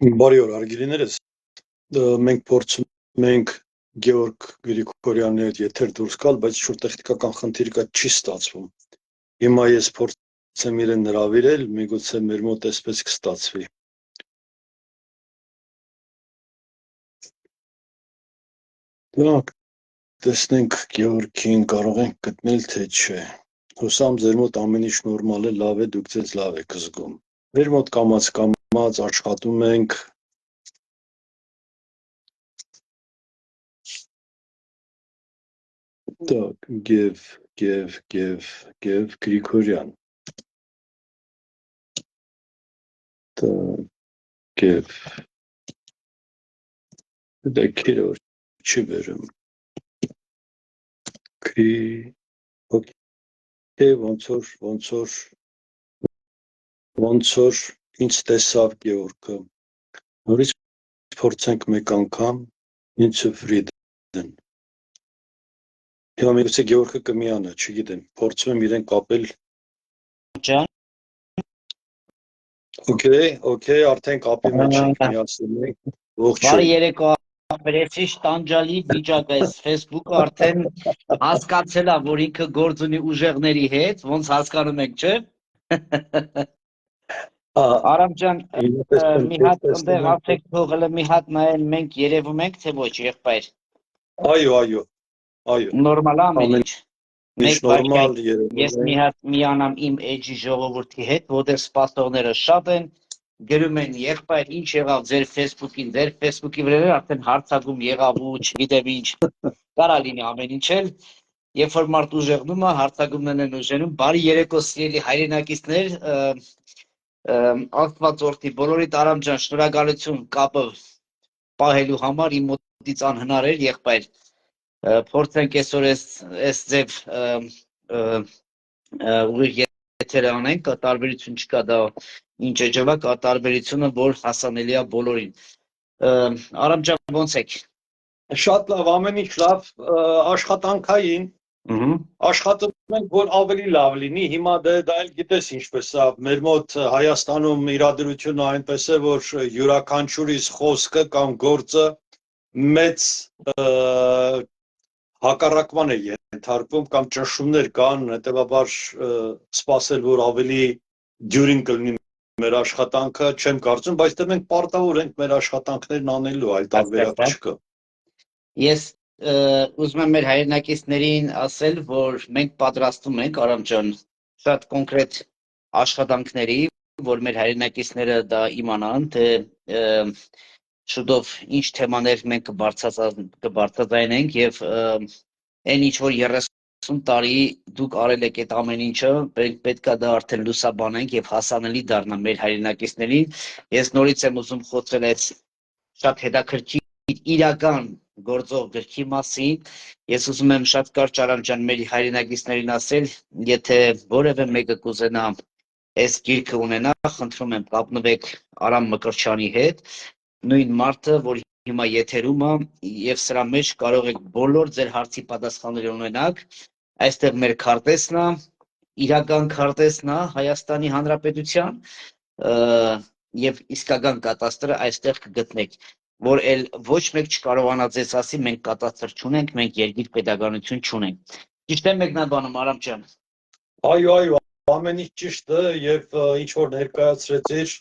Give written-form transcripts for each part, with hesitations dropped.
Բարի օր, արգելիներս, մենք փորձում ենք Գեորգ Գրիգորյանի հետ եթեր դուրս գալ, բայց շուտ տեխնիկական խնդիր կա, չի ստացվում։ Հիմա ես փորձեմ իրեն հրավիրել, միգուցե մեր մոտ այսպես կստացվի։ Так, տեսնենք Գեորգին կարող ենք գտնել, թե չէ։ Հուսամ ձեր մոտ ամեն ինչ նորմալ է, լավ է, դուք ձեզ լավ եք զգում։ Մեր մոտ կամաց աշխատում ենք Так, Գև Գրիգորյան։ Так, Գև։ Դա քերոր չի վերում։ Քրի, օքեյ, ոնց որ ինձ տեսավ Գեորգը։ Նորից փորձենք մեկ անգամ, ինձ ֆրիդեն։ Հիմա միգուցե Գեորգը կմիանա, չգիտեմ, փորձում եմ իրեն կապել։ Ջան, օքեյ, արդեն կապի մեջ ենք, միացնում ենք, բարի ողջույն։ երեկո ապրեցի տանջալի վիճակը, այս Facebook-ը արդեն հասկացել է, որ ինքը գործ ունի ուժեղների հետ, ոնց հասկանում եք, չէ՞։ Արամ ջան, մի հատ ընդեղ ասեք թողել մի հատ նայել մենք երևում ենք, թե ոչ, եղբայր։ Այո։ Նորմալ է ամեն ինչ։ Ինչ նորմալ Ես մի հատ միանամ իմ էջի ժողովրդի հետ, որտեղ սպասողները շատ են, գրում են եղբայր ինչ եղավ ձեր Facebook-ի վրա արդեն հարցակում եղավ ու չգիտեմ ինչ, կարա լինի ամեն ինչ էլ, երբ որ մարդ ուժեղնում է, հարցակումներն են ուժեղնում, բարի երեկո սիրելի հայրենակիցներ, Աստված օրհնի բոլորիդ Արամ ջան, շնորհակալություն կապը պահելու համար, իմ մոտից անհնար էր եղբայր, փորձենք այսօր այս ձև ուղիղ եթեր անենք, տարբերություն չկա դա ինչ էջավակ, տարբերությունը որ հասանելի է բոլորին։ Արամ ջան, ոնց եք։ Շատ լավ, ամեն ինչ լավ, աշխատանքային աշխատում ենք, որ ավելի լավ լինի, հիմա դա էլ գիտես ինչպես է, մեր մոտ Հայաստանում իրադրությունը այնպես է, որ յուրաքանչյուրիս խոսքը կամ գործը մեծ հակառակման է ենթարկվում կամ ճնշումներ կան, հետևաբար սպասել, որ ավելի դյուրին կլինի մեր աշխատանքը, չեմ կարծում, բայց դե մենք պարտավոր ենք մեր աշխատանքներն անելու, այլ տարբերակ չկա։ Ես ուզում եմ մեր հայրենակիցներին ասել, որ մենք պատրաստում ենք, Արամ ջան, շատ կոնկրետ աշխատանքների, որ մեր հայրենակիցները դա իմանան, թե շուտով ինչ թեմաներ մենք կբարձրացնենք եւ այն ինչ որ 30 տարի դուք արել եք այդ ամեն ինչը, պետքա դա արդեն լուսաբանենք եւ հասանելի դառնա մեր հայրենակիցներին։ Ես նորից եմ ուզում խոսել այս շատ հետաքրքիր իրական գործող գրքի մասին, ես ուզում եմ շատ կարճ Արամ ջան մեր հայրենակիցներին ասել, եթե որևէ մեկը կուզենա այս գիրքը ունենա, խնդրում եմ կապնվեք Արամ Մկրտչյանի հետ, նույն մարդը, որ հիմա եթերում է եւ սրա մեջ կարող եք բոլոր ձեր հարցի պատասխանները ունենալ, այստեղ մեր քարտեզն է, իրական քարտեզն է Հայաստանի Հանրապետության եւ իսկական կատաստրը այստեղ կգտնեք, որ էլ ոչ մեկ չկարողանա ձեզ ասի մենք կատաստր չունենք, մենք երկիր պետականություն չունենք։ Ճիշտ է մեկնաբանում Արամ ջան։ Այո, ամեն ինչ ճիշտ է եւ ինչ որ ներկայացրեցիր,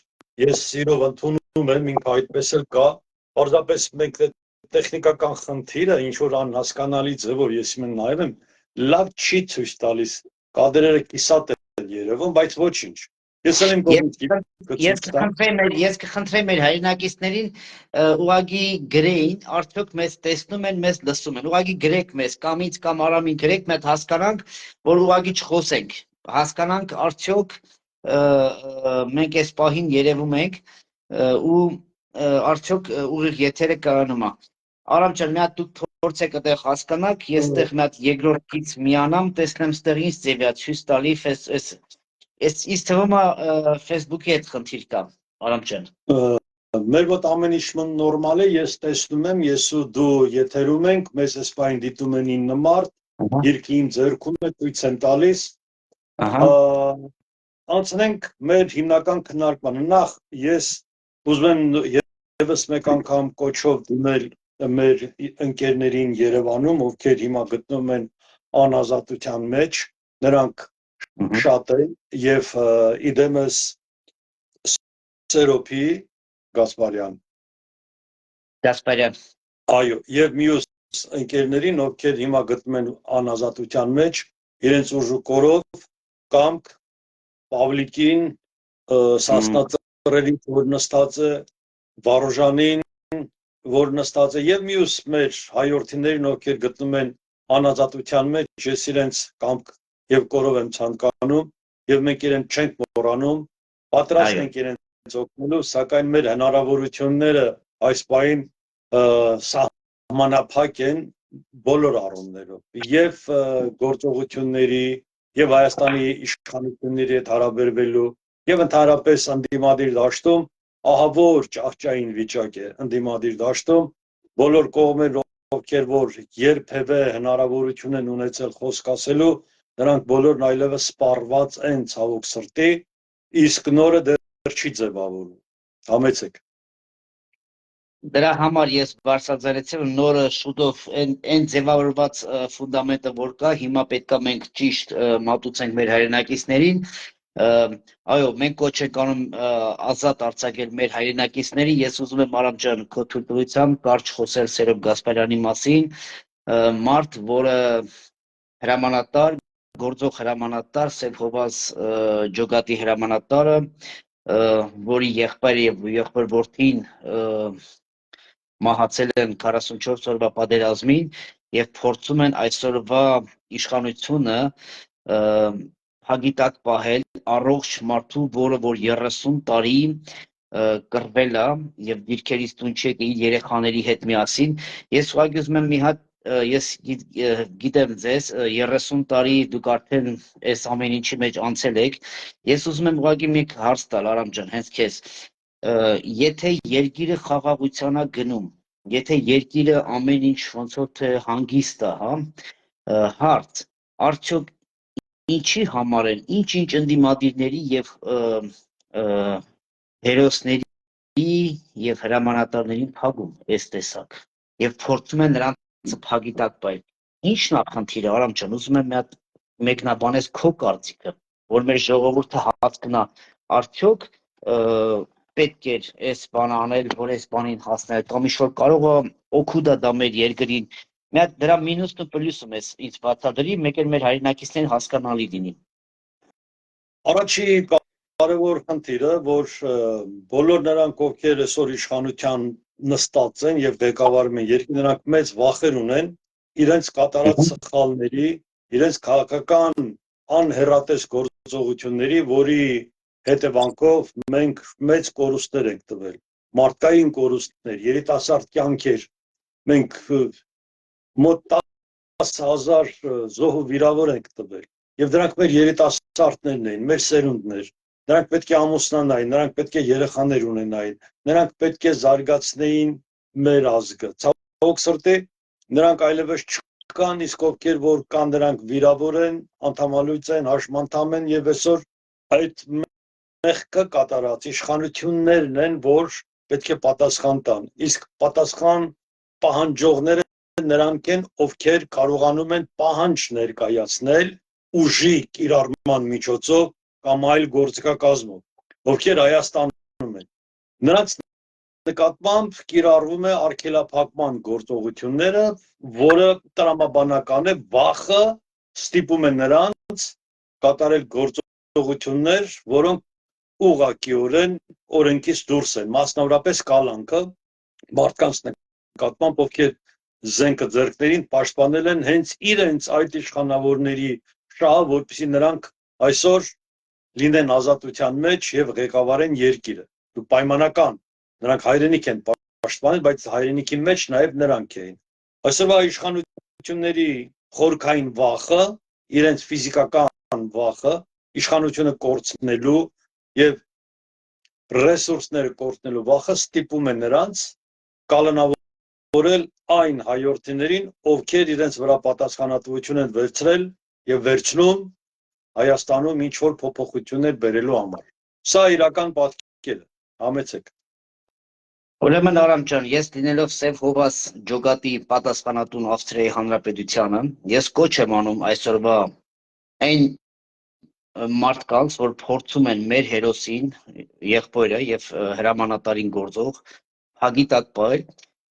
ես սիրով ընդունում եմ, ինքը այդպես էլ կա, պարզապես մենք տեխնիկական խնդիրը ինչ որ անհասկանալի ձևով ես մեն նայել եմ, լավ չի ցույց տալիս, կադրերը կիսատ են երևում, բայց ոչինչ։ Ես կխնդրեմ մեր հայրենակիցներին ուղղակի գրեին, արդյոք մեզ տեսնում են, մեզ լսում են, ուղղակի գրեք մեզ, կամ ինձ կամ Արամին գրեք, մենք հասկանանք, որ ուղղակի չխոսենք, հասկանանք արդյոք մենք այս պահին երևում ենք ու արդյոք ուղիղ եթերը կայանում է։ Արամ ջան, մի հատ դուք փորձեք այդտեղ հասկանաք, ես այդտեղ մի հատ երկրորդից միանամ, տեսնեմ այդտեղ ինչ ձև է ցույց տալի, Ես թվում է Facebook-ի հետ խնդիր կա, Արամ ջան։ Մեր մոտ ամեն ինչ նորմալ է, ես տեսնում եմ, ես ու դու եթերում ենք, մեզ այս պահին դիտում են 9 մարդ, գիրքը իմ ձեռքում է, ցույց են տալիս։ Անցնենք մեր հիմնական քննարկմանը։ Նախ ես ուզում եմ Եվս մեկ անգամ կոչով դիմել մեր ընկերներին Երևանում, ովքեր հիմա գտնվում են անազատության մեջ, նրանք շատ են եւ իդեմս Սերոփի Գասպարյան Գասպարյան այո եւ մյուս ընկերներին, ովքեր հիմա գտնվում են անազատության մեջ, իրենց ուժու կորով կամք Պավլիկին Սասնածռերին, որ նստած է Վարոժանին, որ նստած է եւ մյուս մեր հայրենիներին, ովքեր գտնվում են անազատության մեջ, ես իրենց կամք եւ կորով եմ ցանկանում եւ մենք իրենց չենք մոռանում, պատրաստ ենք իրենց օգնելու, սակայն մեր հնարավորությունները այս պահին սահմանափակ են բոլոր առումներով եւ գործողությունների եւ Հայաստանի իշխանությունների հետ հարաբերվելու եւ ընդհանրապես ընդդիմադիր դաշտում ահավոր ճահճային վիճակ է ընդդիմադիր դաշտում բոլոր կողմերը ովքեր որ երբևէ հնարավորություն են ունեցել խոսք ասելու նրանք բոլորն այլևս սպառված են ցավոք սրտի իսկ նորը դեռ չի ձևավորվում համեցեք Դրա համար ես բարձրացրեցի որ նորը շուտով այն ձևավորված ֆունդամենտը որ կա հիմա պետքա մենք ճիշտ մատուցենք մեր հայրենակիցներին այո մենք կոչ ենք անում ազատ արձակել մեր հայրենակիցներին ես ուզում եմ Արամ ջան քո թույլտվությամբ կարճ խոսել Սերոբ Գասպարյանի մասին մարդ որը հրամանատար գործող հրամանատար Սեփհովազ ջոգատի հրամանատարը որի եղբայրը եւ եղբոր որդին մահացել են 44 օրվա պատերազմին եւ փորձում են այսօրվա իշխանությունը հագիտակ պահել առողջ մարդու, որը որ 30 տարի կռվել է եւ դիրքերից տուն չի եկել իր երեխաների հետ միասին ես ուղղակի ուզում եմ մի հատ ես գիտեմ ձեզ 30 տարի դուք արդեն այս ամեն ինչի մեջ անցել եք ես ուզում եմ ուղղակի մի հարց տալ Արամ ջան հենց քեզ եթե երկիրը խաղաղության է գնում, եթե երկիրը ամեն ինչ ոնց որ թե հանգիստ է, հա, հարց, արդյոք ինչի համար են, ինչ ընդդիմադիրների եւ հերոսների եւ հրամանատարներին փագում այս տեսակ եւ փորձում են նրանց փագիտակ պայել։ Ինչն է խնդիրը, Արամ ջան, ուզում եմ մի հատ մեկնաբանես քո կարծիքը, որ մեր ժողովուրդը հասկանա, արդյոք պետք է այս բանը անել, որ այս բանին հասնել, կամ ինչ որ կարող է օգուտ դա մեր երկրին։ Մի հատ դրա մինուսն ու պլյուսը մեզ ինձ բացատրի, մեկ էլ մեր հայրենակիցներին հասկանալի լինի։ Առաջի կարևոր խնդիրը, որ բոլոր նրանք, ովքեր այսօր իշխանության նստած են եւ ղեկավարում են երկրի, նրանք մեծ վախեր ունեն իրենց կատարած սխալների, իրենց քաղաքական անհեռատես գործողությունների, որի հետևանքով մենք մեծ կորուստներ ենք տվել, մարդկային կորուստներ, երիտասարդ կյանքեր, մենք մոտ 10,000 զոհ ու վիրավոր ենք տվել, եւ դրանք մեր երիտասարդներն են, մեր սերունդներ, նրանք պետք է ամուսնանային, նրանք պետք է երեխաներ ունենային, նրանք պետք է զարգացնեին մեր ազգը, ցավոք սրտի, նրանք այլևս չկան, իսկ ովքեր որ կան, նրանք վիրավոր են, անդամալույծ են, հաշմանդամ են եւ այսօր այդ մեղքը կատարած իշխանություններն են, որ պետք է պատասխան տան, իսկ պատասխան պահանջողները նրանք են, ովքեր կարողանում են պահանջ ներկայացնել ուժի կիրառման միջոցով կամ այլ գործիքակազմով, ովքեր Հայաստանում են։ Նրանց նկատմամբ կիրառվում է արգելափակման գործողությունները, որը տրամաբանական է, վախը ստիպում է նրանց կատարել գործողություններ, որոնք ուղղակիորեն օրենքից դուրս են, մասնավորապես կալանքը մարդկանց նկատմամբ, ովքեր զենքը ձեռքներին պաշտպանել են հենց իրենց այդ իշխանավորների շահը, որպեսզի նրանք այսօր լինեն ազատության մեջ եւ ղեկավարեն երկիրը։ Դու պայմանական, նրանք հայրենիք են պաշտպանել, բայց հայրենիքի մեջ նաեւ նրանք էին։ Այսօրվա իշխանությունների խորքային վախը, իրենց ֆիզիկական վախը, իշխանությունը կորցնելու եւ ռեսուրսները կորցնելու վախը ստիպում է նրանց կալանավորել այն հայրենիներին, ովքեր իրենց վրա պատասխանատվություն են վերցրել եւ վերցնում Հայաստանում ինչ որ փոփոխություններ բերելու համար։ Սա իրական պատկերն է, համեցեք։ Ուրեմն Արամ ջան, ես լինելով Սև Հովաս ջոկատի պատասխանատուն Ավստրիայի Հանրապետությանը, ես կոչ եմ անում այսօրվա այն մարդկանց, որ փորձում են մեր հերոսին, եղբորը եւ հրամանատարին գործող հագի տակ պահել։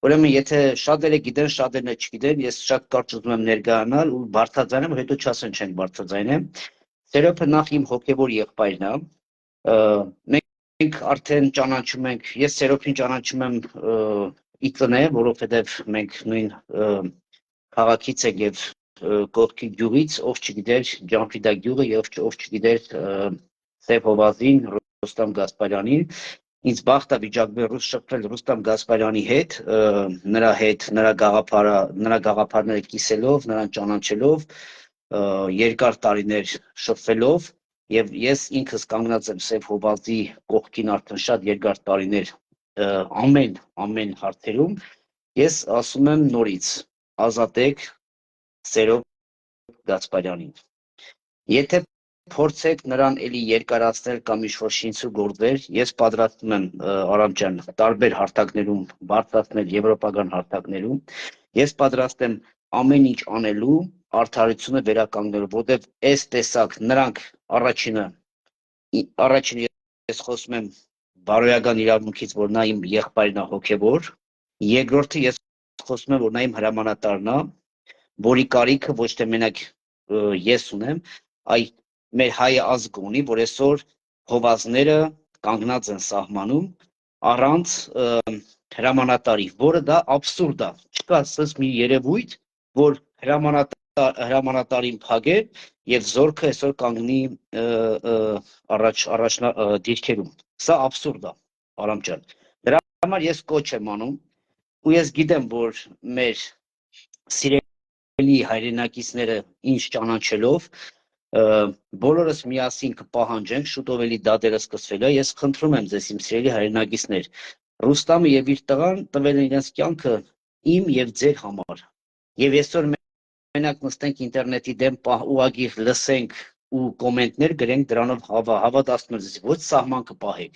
Ուրեմն եթե շատերը գիտեն, շատերն չգիտեն, ես շատ կարճ ուզում եմ ներկայանալ ու բարձրաձայնեմ, հետո չասեն չենք բարձրաձայնեմ։ Սերոփը նախ իմ հոգեվոր եղբայրն է։ Մենք արդեն ճանաչում ենք, ես Սերոփին ճանաչում եմ ի տնե, որովհետև մենք նույն քաղաքից ենք եւ կողքի գյուղից, ով չգիտեր Ջանֆիդա գյուղը եւ ով չգիտեր Սև Հովազին, Ռուստամ Գասպարյանին, ինձ բախտա վիճակվել ռուս շփվել Ռուստամ Գասպարյանի հետ, նրա գաղափարները կիսելով, նրան ճանաչելով, երկար տարիներ շփվելով եւ ես ինքս կանգնած եմ Սև Հովազի կողքին արդեն շատ երկար տարիներ ամեն հարցերում, ես ասում եմ նորից ազատեք Սերոբ Գասպարյանին։ Եթե փորձեք նրան էլի երկարացնել կամ ինչ-որ շինցու գործեր, ես պատրաստում եմ Արամ ջան տարբեր հարթակներում բարձրացնել եվրոպական հարթակներում, ես պատրաստ եմ ամեն ինչ անելու արդարությունը վերականգնելու, որտեղ այս տեսակ նրանք առաջինը ես խոսում եմ բարոյական իրավունքից, որ նա իմ եղբայրն է հոգևոր, երկրորդը ես խոսում եմ, որ նա իմ հրամանատարն է, որի կարիքը ոչ թե մենակ ես ունեմ, այ մեր հայ ազգը ունի, որ այսօր հովազները կանգնած են սահմանում առանց հրամանատարի, որը դա աբսուրդ է։ Չկա ասես մի երևույթ, որ հրամանատարին փագեր եւ զորքը այսօր կանգնի առաջ դիրքերում։ Սա աբսուրդ է, Արամ ջան։ Դրա համար ես կոչ եմ անում ու ես գիտեմ, որ մեր սիրելի հայրենակիցները ինչ ճանաչելով բոլորս միասին կպահանջենք, շուտով էլի դատերը սկսվել է, ես խնդրում եմ ձեզ իմ սիրելի հայրենակիցներ, Ռուստամը եւ իր տղան տվել են իրենց կյանքը իմ եւ ձեր համար։ Եվ այսօր մենակ նստենք ինտերնետի դեմ ուղղակի լսենք ու կոմենտներ գրենք դրանով հավատացնում եմ ձեզ, ոչ սահման կպահեք,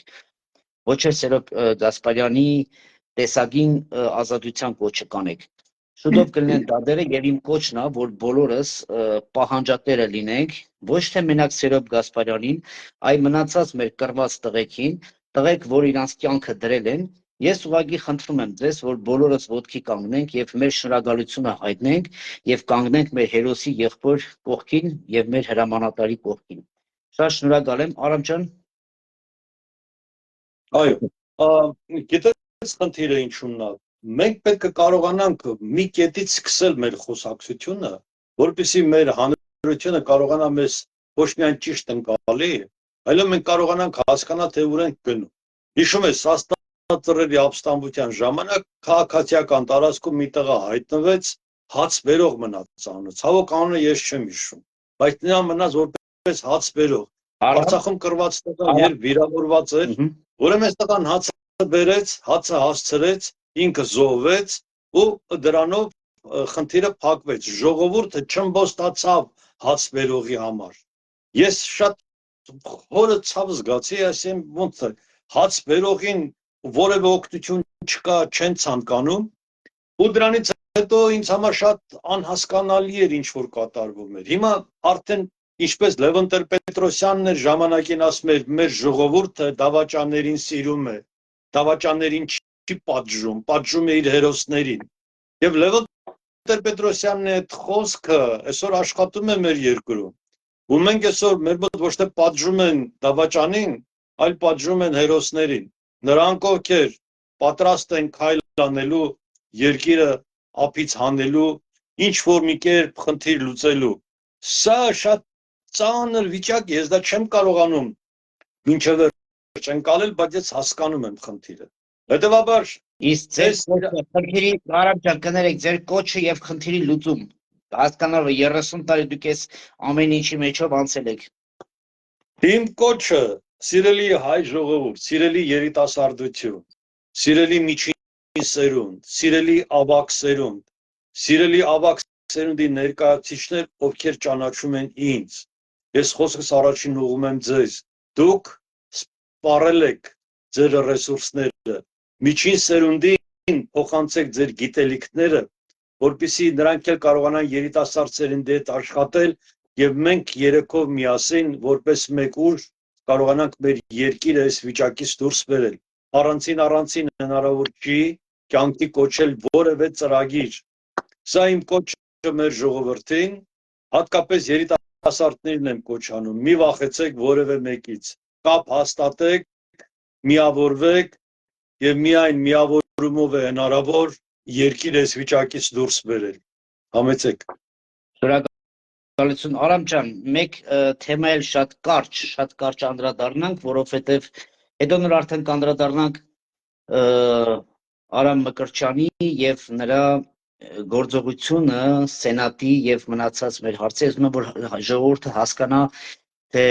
ոչ էլ Սերոբ Գասպարյանի տեսագին ազատության կոչը կանեք։ Շուտով կլինեն դատերը եւ իմ կոչն է, որ բոլորս պահանջատերը լինենք, ոչ թե մենակ Սերոբ Գասպարյանին, այլ մնացած մեր կռված տղեկ, որ իրանց կյանքը դրել են, ես ուղղակի խնդրում եմ ձեզ, որ բոլորս ոտքի կանգնենք եւ մեր շնորհակալությունը հայտնենք եւ կանգնենք մեր հերոսի եղբոր կողքին եւ մեր հրամանատարի կողքին։ Շատ շնորհակալ եմ, Արամ ջան։ Այո, գիտես խնդիրը ինչու՞մն է։ Մենք պետք է կարողանանք մի կետից սկսել մեր խոսակցությունը, որպեսզի մեր հանրությունը կարողանա մեզ ոչ միայն ճիշտ ընկալի, այլև մենք կարողանանք հասկանալ, թե ուր ենք գնում։ Հիշում ես, Սասնածռերի ապստամբության ժամանակ քաղաքացիական տարածքում մի տղա հայտնվեց, հաց բերող մնաց անունը։ Ցավոք անունը ես չեմ հիշում, բայց նա մնաց որպես հաց բերող։ Արցախում կռված տղան երբ վիրավորված էր, ուրեմն այս տղան հացը բերեց, հացը հասցրեց, ինքը զոհվեց ու դրանով խնդիրը փակվեց։ Ժողովուրդը չըմբոստացավ հաց բերողի համար։ Ես շատ խորը ցավ զգացի, ասեմ ոնց է հաց բերողին որևէ օգնություն չկա, չեն ցանկանում ու դրանից հետո ինձ համար շատ անհասկանալի էր ինչ որ կատարվում էր։ Հիմա արդեն ինչպես Լևոն Տեր-Պետրոսյանն էր ժամանակին ասում էր մեր ժողովուրդը դավաճաններին սիրում է, դավաճաններին չի պատժում է իր հերոսներին։ Եվ Լևոն Տեր-Պետրոսյանն այդ խոսքը այսօր աշխատում է մեր երկրում։ Ու մենք այսօր մեր մոտ ոչ թե պատժում են դավաճանին, այլ պատժում են հերոսներին։ Նրանք ովքեր պատրաստ են քայլ անելու երկիրը ափից հանելու, ինչ որ մի կերպ խնդիր լուծելու։ Սա շատ ծանր վիճակ է, ես դա չեմ կարողանում մինչև վերջ ընկալել, բայց ես հասկանում եմ խնդիրը։ Հետևաբար իսկ ձեր խնդիրի Արամ ջան, կներեք, ձեր կոչը եւ խնդիրի լուծում հասկանալը 30 տարի դուք այս ամեն ինչի մեջով անցել եք։ Իմ կոչը սիրելի հայ ժողովուրդ, սիրելի երիտասարդություն, սիրելի միջին սերունդ, սիրելի ավագ սերունդ, սիրելի ավագ սերունդի ներկայացուցիչներ, ովքեր ճանաչում են ինձ։ Ես խոսքս առաջին ուղղում եմ ձեզ։ Դուք սպառել եք ձեր ռեսուրսները, միջին սերունդին փոխանցեք ձեր գիտելիքները, որպեսզի նրանք էլ կարողանան երիտասարդ սերնդի հետ աշխատել եւ մենք երեքով միասին որպես մեկ ուժ կարողանանք մեր երկիրը այս վիճակից դուրս բերել։ Առանցին հնարավոր չի կյանքի կոչել որևէ ծրագիր։ Սա իմ կոչը մեր ժողովրդին, հատկապես երիտասարդներին եմ կոչ անում։ Մի վախեցեք որևէ մեկից։ Կապ հաստատեք, միավորվեք եւ միայն միավորումով է հնարավոր երկիրը այս վիճակից դուրս բերել։ Համեցեք։ Շնորհակալություն Արամ ջան, մեկ թեմա էլ շատ կարճ անդրադառնանք, որովհետև հետո նոր արդեն կանդրադառնանք Արամ Մկրտչյանի եւ նրա գործողությունը սենատի եւ մնացած մեր հարցերից, որ ժողովուրդը հասկանա թե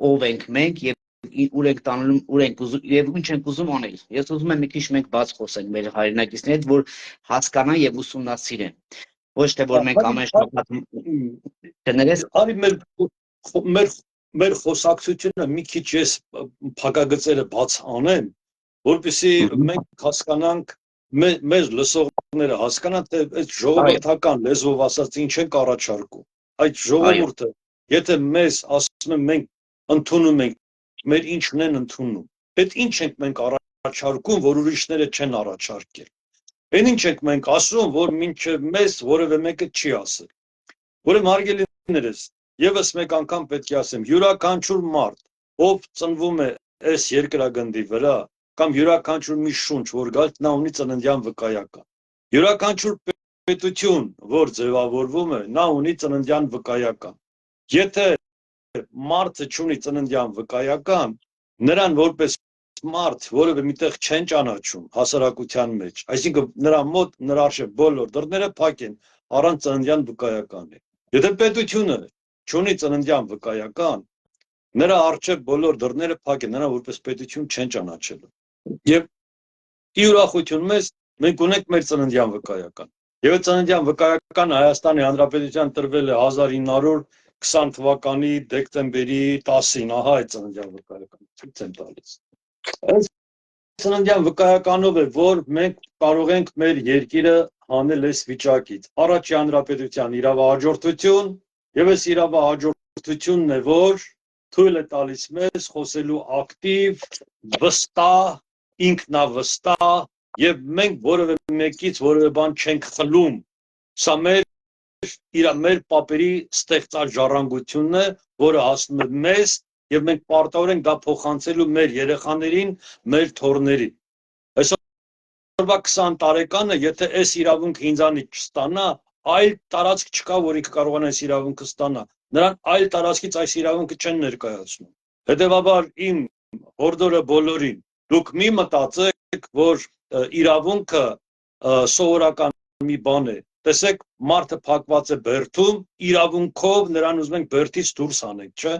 ով ենք մենք եւ ուր ենք տանում, ուր ենք ուզում եւ ինչ ենք ուզում անել։ Ես ուզում եմ մի քիչ մենք բաց խոսենք մեր հայրենակիցների հետ, որ հասկանան եւ ուսումնասիրեն։ Ոչ թե որ մենք ամեն շաբաթ մեր խոսակցությունը մի քիչ ես փակագծերը բաց անեմ, որպեսզի մենք հասկանանք, մեր լսողները հասկանան, թե այդ ժողովրդական լեզվով ասած ինչ ենք առաջարկում։ Այդ ժողովուրդը, եթե մեզ ասում են մենք ընդունում ենք, մեր ինչն են ընդունում, այդ ինչ ենք մենք առաջարկում, որ ուրիշները չեն առաջարկել։ Այն ինչ ենք մենք ասում, որ մինչև մեզ որևէ մեկը չի ասել։ Ուրեմն հարգելիներս, եւս մեկ անգամ պետք է ասեմ, յուրաքանչյուր մարդ, ով ծնվում է այս երկրագնդի վրա, կամ յուրաքանչյուր մի շունչ, որ գալ, նա ունի ծննդյան վկայական։ Յուրաքանչյուր պետություն, որ ձևավորվում է, նա ունի ծննդյան վկայական։ Եթե մարդը չունի ծննդյան վկայական, նրան որպես մարդ որևէ միտեղ չեն ճանաչում հասարակության մեջ, այսինքն նրա մոտ նրա արժե բոլոր դռները փակ են առանց ծննդյան վկայականի։ Եթե պետությունը չունի ծննդյան վկայական, նրա արժե բոլոր դռները փակ են, նրան որպես պետություն չեն ճանաչելու։ Եվ ի ուրախություն մեզ մենք ունենք մեր ծննդյան վկայական։ Եվ ծննդյան վկայականը Հայաստանի Հանրապետության տրվել է 1920 թվականի դեկտեմբերի 10-ին, ահա այդ ծննդյան վկայականը ցույց եմ տալիս։ Այս ծննդյան վկայականով է, որ մենք կարող ենք մեր երկիրը հանել այս վիճակից։ Առաջի Հանրապետության իրավահաջորդություն, եւ այս իրավահաջորդությունն է, որ թույլ է տալիս մեզ խոսելու ակտիվ, վստահ, ինքնավստահ եւ մենք որևէ մեկից որևէ բան չենք խլում։ Սա մեր պապերի ստեղծած ժառանգությունն է, որը հասնում է մեզ եւ մենք պարտավոր ենք դա փոխանցելու մեր երեխաներին, մեր թոռներին։ Այսօրվա 20 տարեկանը, եթե այս իրավունքը ինձանից չստանա, այլ տարածք չկա, որ ինքը կարողանա այս իրավունքը ստանա։ Նրան այլ տարածքից այս իրավունքը չեն ներկայացնում։ Հետևաբար իմ հորդորը բոլորին, դուք մի մտածեք, որ իրավունքը սովորական մի բան է։ Տեսեք, մարդը փակված է բերդում, իրավունքով նրան ուզում ենք բերդից դուրս անենք, չէ՞։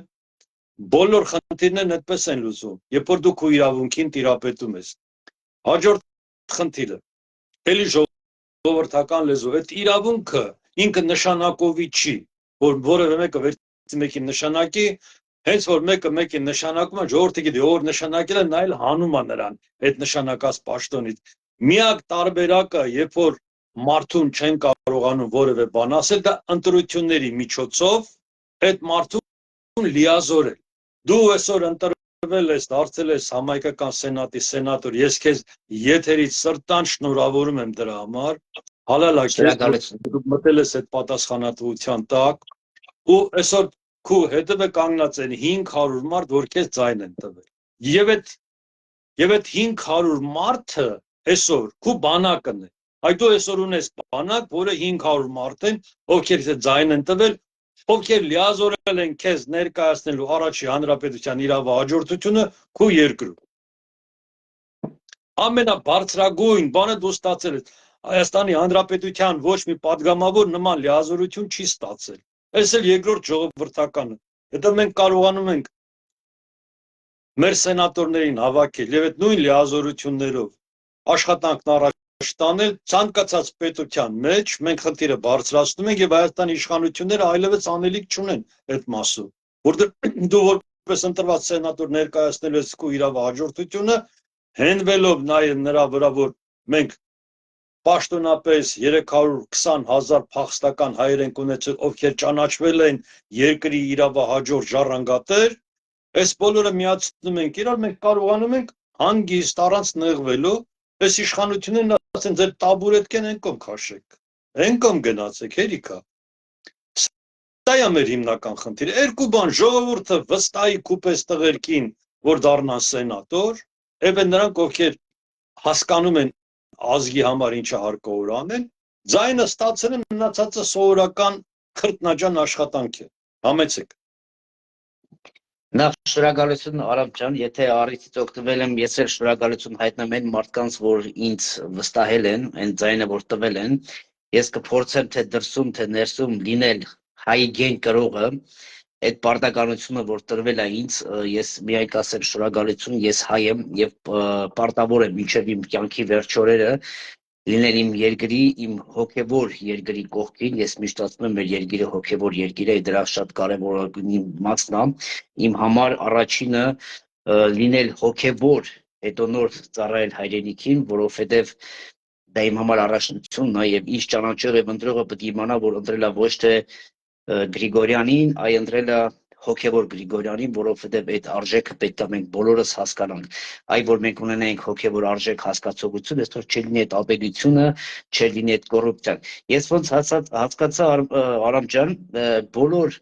Բոլոր խնդիրներն այդպես են լուծում, երբ որ դու քո իրավունքին տիրապետում ես։ Հաջորդ խնդիրը, էլի ժողովրդական լեզվով, այդ իրավունքը ինքը նշանակովի չի, որ որևէ մեկը վերցի մեկին նշանակի, հենց որ մեկը մեկին նշանակում է, ժողովուրդը գիտի, ով նշանակել է, նա էլ հանում է նրան այդ նշանակած պաշտոնից։ Միակ տարբերակը, երբ որ մարդուն չեն կարողանում որևէ բան ասել, դա ընտրությունների միջոցով այդ մարդուն լիազորել։ Դու այսօր ընտրվել ես, դարձել ես համայնքական սենատի սենատոր, ես քեզ եթերից սրտան շնորհավորում եմ դրա համար, հալալա մտել ես այդ պատասխանատվության տակ, ու այսօր քու հետևը կանգնած են 500 մարդ, որ քեզ ձայն են տվել։ Եվ այդ 500 մարդը այսօր քու բանակն է։ Այդ դու այսօր ունես բանակ, որը 500 մարդ են, ովքեր ձայն են տվել, ովքեր լիազորել են քեզ ներկայացնելու առաջի հանրապետության իրավահաջորդությունը քու երկրում։ Ամենաբարձրագույն բանը դու ստացել ես Հայաստանի Հանրապետության ոչ մի падգամավոր նման լիազորություն չի ստացել։ Այս էլ երկրորդ ժողովրդականը։ Հետո մենք կարողանում ենք մեր սենատորներին հավաքել եւ այդ նույն լիազորություններով աշխատանքն առաջ տանել ցանկացած պետության մեջ, մենք խնդիրը բարձրացնում ենք եւ Հայաստանի իշխանությունները այլևս անելիք չունեն այդ մասով, որտեղ դու որպես ընտրված սենատոր ներկայացնելու ես քո իրավահաջորդությունը, հենվելով նաև նրա վրա, որ մենք պաշտոնապես 320,000 փախստական հայեր ենք ունեցել, ովքեր ճանաչվել են երկրի իրավահաջորդ ժառանգատեր, այս բոլորը միացնում ենք իրար, մենք կարողանում ենք հանգիստ առանց նեղվելու այս իշխանություններն ասեն ձեր տաբուրետկեն են կողմ քաշեք, են կողմ գնացեք, հերիքա։ Դա է մեր հիմնական խնդիրը։ Երկու բան, ժողովուրդը վստահի քուպես տղերքին, որ դառնան սենատոր, եւ նրանք ովքեր հասկանում են ազգի համար ինչը հարկավոր անել, ձայնը ստացել են, մնացածը սովորական քրտնաջան աշխատանք է։ Համեցեք։ Նախ շնորհակալություն Արամ ջան, եթե առիթից օգտվել եմ, ես էլ շնորհակալություն հայտնեմ այն մարդկանց, որ ինձ վստահել են, այն ձայնը որ տվել են, ես կփորձեմ թե դրսում, թե ներսում լինել հայգեն կրողը, այդ պարտականությունը, որ տրվել է ինձ, ես միայն կասեմ շնորհակալություն, ես հայ եմ եւ պարտավոր եմ մինչեւ իմ կյանքի վերջորերը լինել իմ երկրի, իմ հոգևոր երկրի կողքին, ես միշտ ասում եմ մեր երկիրը հոգևոր երկիր է, դրա շատ կարևոր մասն է, իմ համար առաջինը լինել հոգևոր, հետո նոր ծառայել հայրենիքին, որովհետև դա իմ համար առաջնությունն է եւ ինչ ճանաչող եւ ընտրողը պետք է իմանա, որ ընտրելա ոչ թե Գրիգորյանին, այ ընտրելա հոգևոր Գրիգորյանին, որովհետև այդ արժեքը պետք է մենք բոլորս հասկանանք, այ որ մենք ունենենք հոգևոր արժեք հասկացողություն, այսօր չլինի այդ ապելությունը, չլինի այդ կոռուպցիան։ Ես ոնց հասկացա Արամ ջան, բոլոր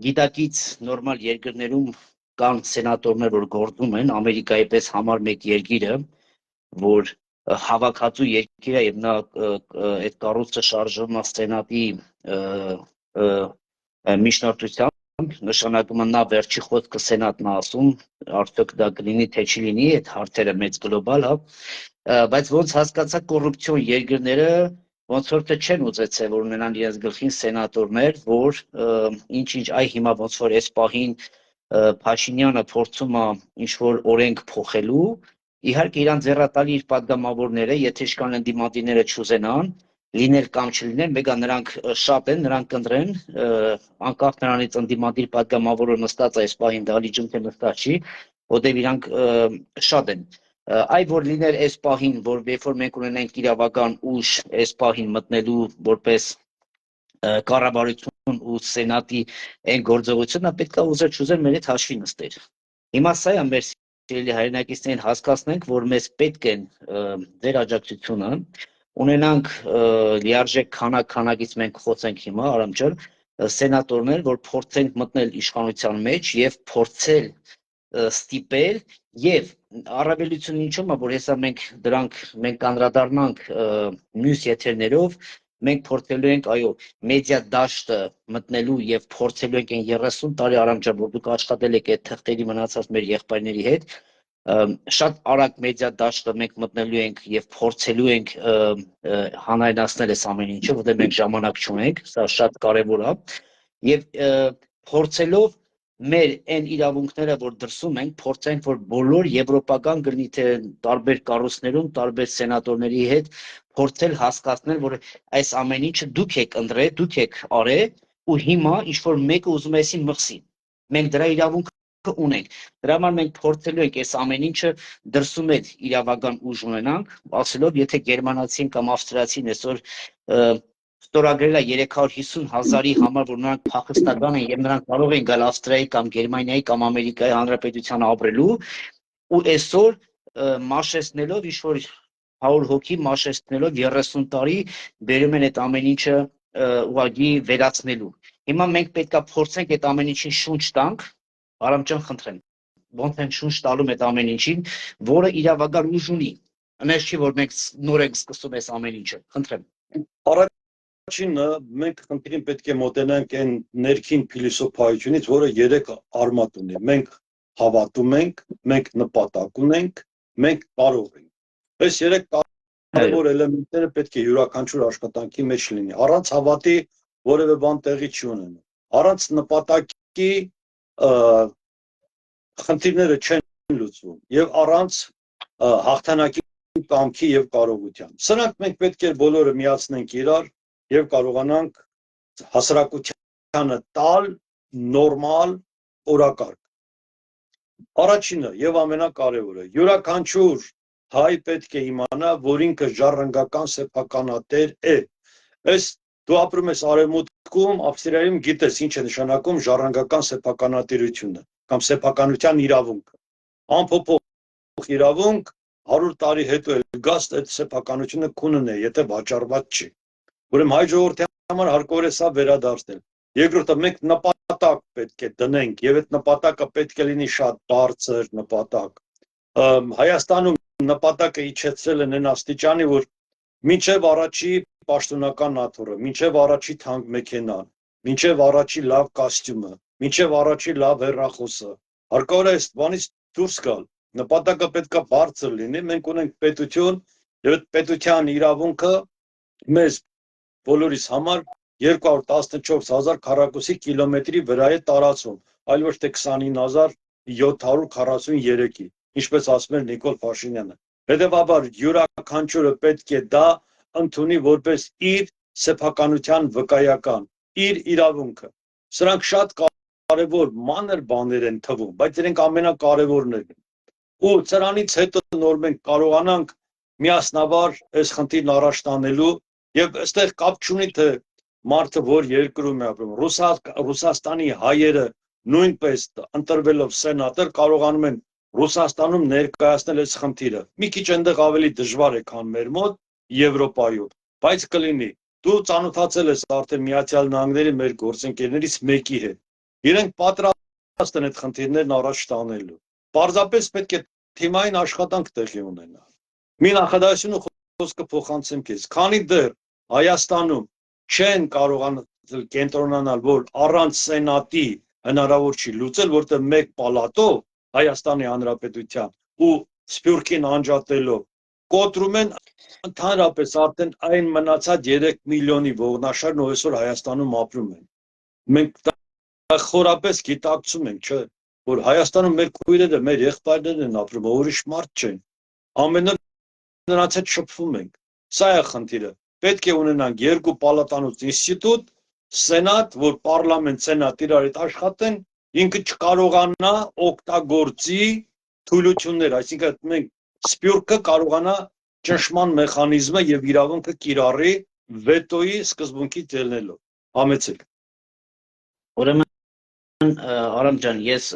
գիտակից նորմալ երկրներում կան սենատորներ, որ գործում են, Ամերիկայի պես համար մեկ երկիրը, որ հավաքածու երկիր է եւ նա այդ կառույցը շարժվում է սենատի միջնորդությամբ, նշանակում է նա վերջի խոսքը սենատն է ասում, արդյոք դա կլինի թե չի լինի, այդ հարցերը մեծ գլոբալ է, բայց ոնց հասկացա կոռուպցիոն երկրները ոնց որ թե չեն ուզեցել, որ ունենան իրենց գլխին սենատորներ, որ ինչ-ինչ այ հիմա ոնց որ այս պահին Փաշինյանը փորձում է ինչ-որ օրենք փոխելու, իհարկե իրան ձեռատալի իր պատգամավորները, եթե իշխան ընդդիմադիրները չուզենան, լինել կամ չլինել, մեգա նրանք շատ են, նրանք կընտրեն, անկախ նրանից ընդդիմադիր պատգամավորը նստած այս պահին դահլիճում թե նստած չի, որտեղ իրանք շատ են։ Այ որ լիներ այս պահին, որ երբ որ մենք ունենենք իրավական ուժ այս պահին մտնելու որպես կառավարություն ու սենատի այն գործողությունը պետք է ուզեր չուզեր մեր հետ հաշվի նստեր։ Հիմա սա է մեր սիրելի հայրենակիցներին հասկացնենք, որ մեզ պետք են ձեր աջակցությունը, ունենանք լիարժեք քանակից մենք խոսենք հիմա, Արամ ջան, սենատորներ, որ փորձենք մտնել իշխանության մեջ եւ փորձել ստիպել եւ առավելությունը ինչու՞մ է, որ հեսա մենք կանդրադառնանք մյուս եթերներով, մենք փորձելու ենք, այո, մեդիա դաշտը մտնելու եւ փորձելու ենք այն 30 տարի Արամ ջան, որ դուք աշխատել եք այդ թղթերի մնացած մեր եղբայրների հետ, շատ արագ մեդիա դաշտը մենք մտնելու ենք եւ փորձելու ենք հանրայնացնել այս ամեն ինչը, որտեղ մենք ժամանակ չունենք, սա շատ կարեւոր է եւ փորձելով մեր այն իրավունքները, որ դրսում ենք, փորձենք, որ բոլոր եվրոպական գրնի թե տարբեր կառույցներում, տարբեր սենատորների հետ փորձել հասկացնել, որ այս ամեն ինչը դուք եք ընտրել, դուք եք արել ու հիմա ինչ որ մեկը ուզում է էսի մխսի։ Մենք դրա իրավունքը ունենք։ Դրա համար մենք փորձելու ենք այս ամեն ինչը դրսում էլ իրավական ուժ ունենանք, ասելով, եթե գերմանացին կամ ավստրիացին այսօր ստորագրել է 350,000-ի համար, որ նրանք փախստական են եւ նրանք կարող են գալ Ավստրիայի կամ Գերմանիայի կամ Ամերիկայի Հանրապետության ապրելու ու այսօր մաշեցնելով ինչ-որ 100 հոգի մաշեցնելով 30 տարի բերում են այդ ամեն ինչը ուղղակի վերացնելու։ Հիմա մենք պետքա փորձենք այդ ամեն ինչին շունչ տանք, Արամ ջան, խնդրեմ, ոնց են շունչ տալու այդ ամեն ինչին, որը իրավական ուժ ունի։ Այնպես չի, որ մենք նոր ենք սկսում այս ամեն ինչը, խնդրեմ։ Առաջինը մենք խնդրին պետք է մոտենանք այն ներքին փիլիսոփայությունից, որը 3 արմատ ունի։ Մենք հավատում ենք, մենք նպատակ ունենք, մենք կարող ենք։ Այս 3 կարևոր էլեմենտները պետք է յուրաքանչյուր աշխատանքի մեջ լինի։ Առանց հավատի որևէ բան տեղի չի ունենա։ Առանց նպատակի խնդիրները չեն լուծվում եւ առանց հաղթանակի կամքի եւ կարողության։ Սրանք մենք պետք է բոլորը միացնենք իրար եւ կարողանանք հասարակությանը տալ նորմալ օրակարգ։ Առաջինը եւ ամենակարևորը, յուրաքանչյուր հայ պետք է իմանա, որ ինքը ժառանգական սեփականատեր է։ Այս դու ապրում ես արևմուտքում, Ավստրիայում գիտես ինչ է նշանակում ժառանգական սեփականատիրությունը կամ սեփականության իրավունքը։ Անփոփոխ իրավունք 100 տարի հետո էլ գաս այդ սեփականությունը քունն է, եթե վաճառված չի։ Ուրեմն հայ ժողովրդի համար հարկավոր է սա վերադարձնել։ Երկրորդը մենք նպատակ պետք է դնենք եւ այդ նպատակը պետք է լինի շատ բարձր նպատակ։ Հայաստանում նպատակը իջեցրել են այն աստիճանի, որ մինչև առաջի պաշտոնական աթոռը, մինչև առաջի թանկ մեքենան, մինչև առաջի լավ կոստյումը, մինչև առաջի լավ հեռախոսը, հարկավոր է այս բանից դուրս գալ։ Նպատակը պետք է բարձր լինի, մենք ունենք պետություն եւ այդ պետության իրավունքը մեզ բոլորիս համար 214,000 քառակուսի կիլոմետրի վրա է տարածվում, այլ ոչ թե 29,743-ի, ինչպես ասում էր Նիկոլ Փաշինյանը։ Հետևաբար յուրաքանչյուրը պետք է դա ընդունի որպես իր սեփականության վկայական, իր իրավունքը։ Սրանք շատ կարևոր մանր բաներ են թվում, բայց իրենք ամենակարևորներն են։ Ու սրանից հետո նոր մենք կարողանանք միասնաբար այս խնդիրն առաջ տանելու եւ այստեղ կապ չունի թե մարդը որ երկրում է ապրում, Ռուսաստանի հայերը նույնպես ընտրվելով սենատոր կարողանում են Ռուսաստանում ներկայացնել այս խնդիրը։ Մի քիչ այնտեղ ավելի դժվար է, քան մեր մոտ Եվրոպայում, բայց կլինի։ Դու ծանոթացել ես արդեն Միացյալ Նահանգների մեր գործընկերներից մեկի հետ։ Իրենք պատրաստ են այդ խնդիրներն առաջ տանելու։ Պարզապես պետք է թիմային աշխատանք տեղի ունենա։ Մի նախադասություն խոսքը փոխանցեմ քեզ։ Քանի դեռ Հայաստանում չեն կարողանալ կենտրոնանալ, որ առանց սենատի հնարավոր չի լուծել, որտեղ մեկ պալատով Հայաստանի Հանրապետության ու Սփյուռքին անջատելով կոտրում են ընդհանրապես արդեն այն մնացած 3 միլիոնի ողնաշարն ով այսօր Հայաստանում ապրում են։ Մենք խորապես գիտակցում ենք, չէ, որ Հայաստանում մեր քույրերը, մեր եղբայրներն են ապրում, ուրիշ մարդ չեն։ Ամեն օր նրանց հետ շփվում ենք։ Սա է խնդիրը։ Պետք է ունենանք երկու պալատանոց ինստիտուտ, սենատ, որ պարլամենտ, սենատ իրար հետ աշխատեն, ինքը չկարողանա օգտագործի թույլություններ, այսինքն մենք Սփյուռքը կարողանա ճնշման մեխանիզմը եւ իրավունքը կիրառի վետոյի սկզբունքից ելնելով։ Համեցեք։ Ուրեմն Արամ ջան, ես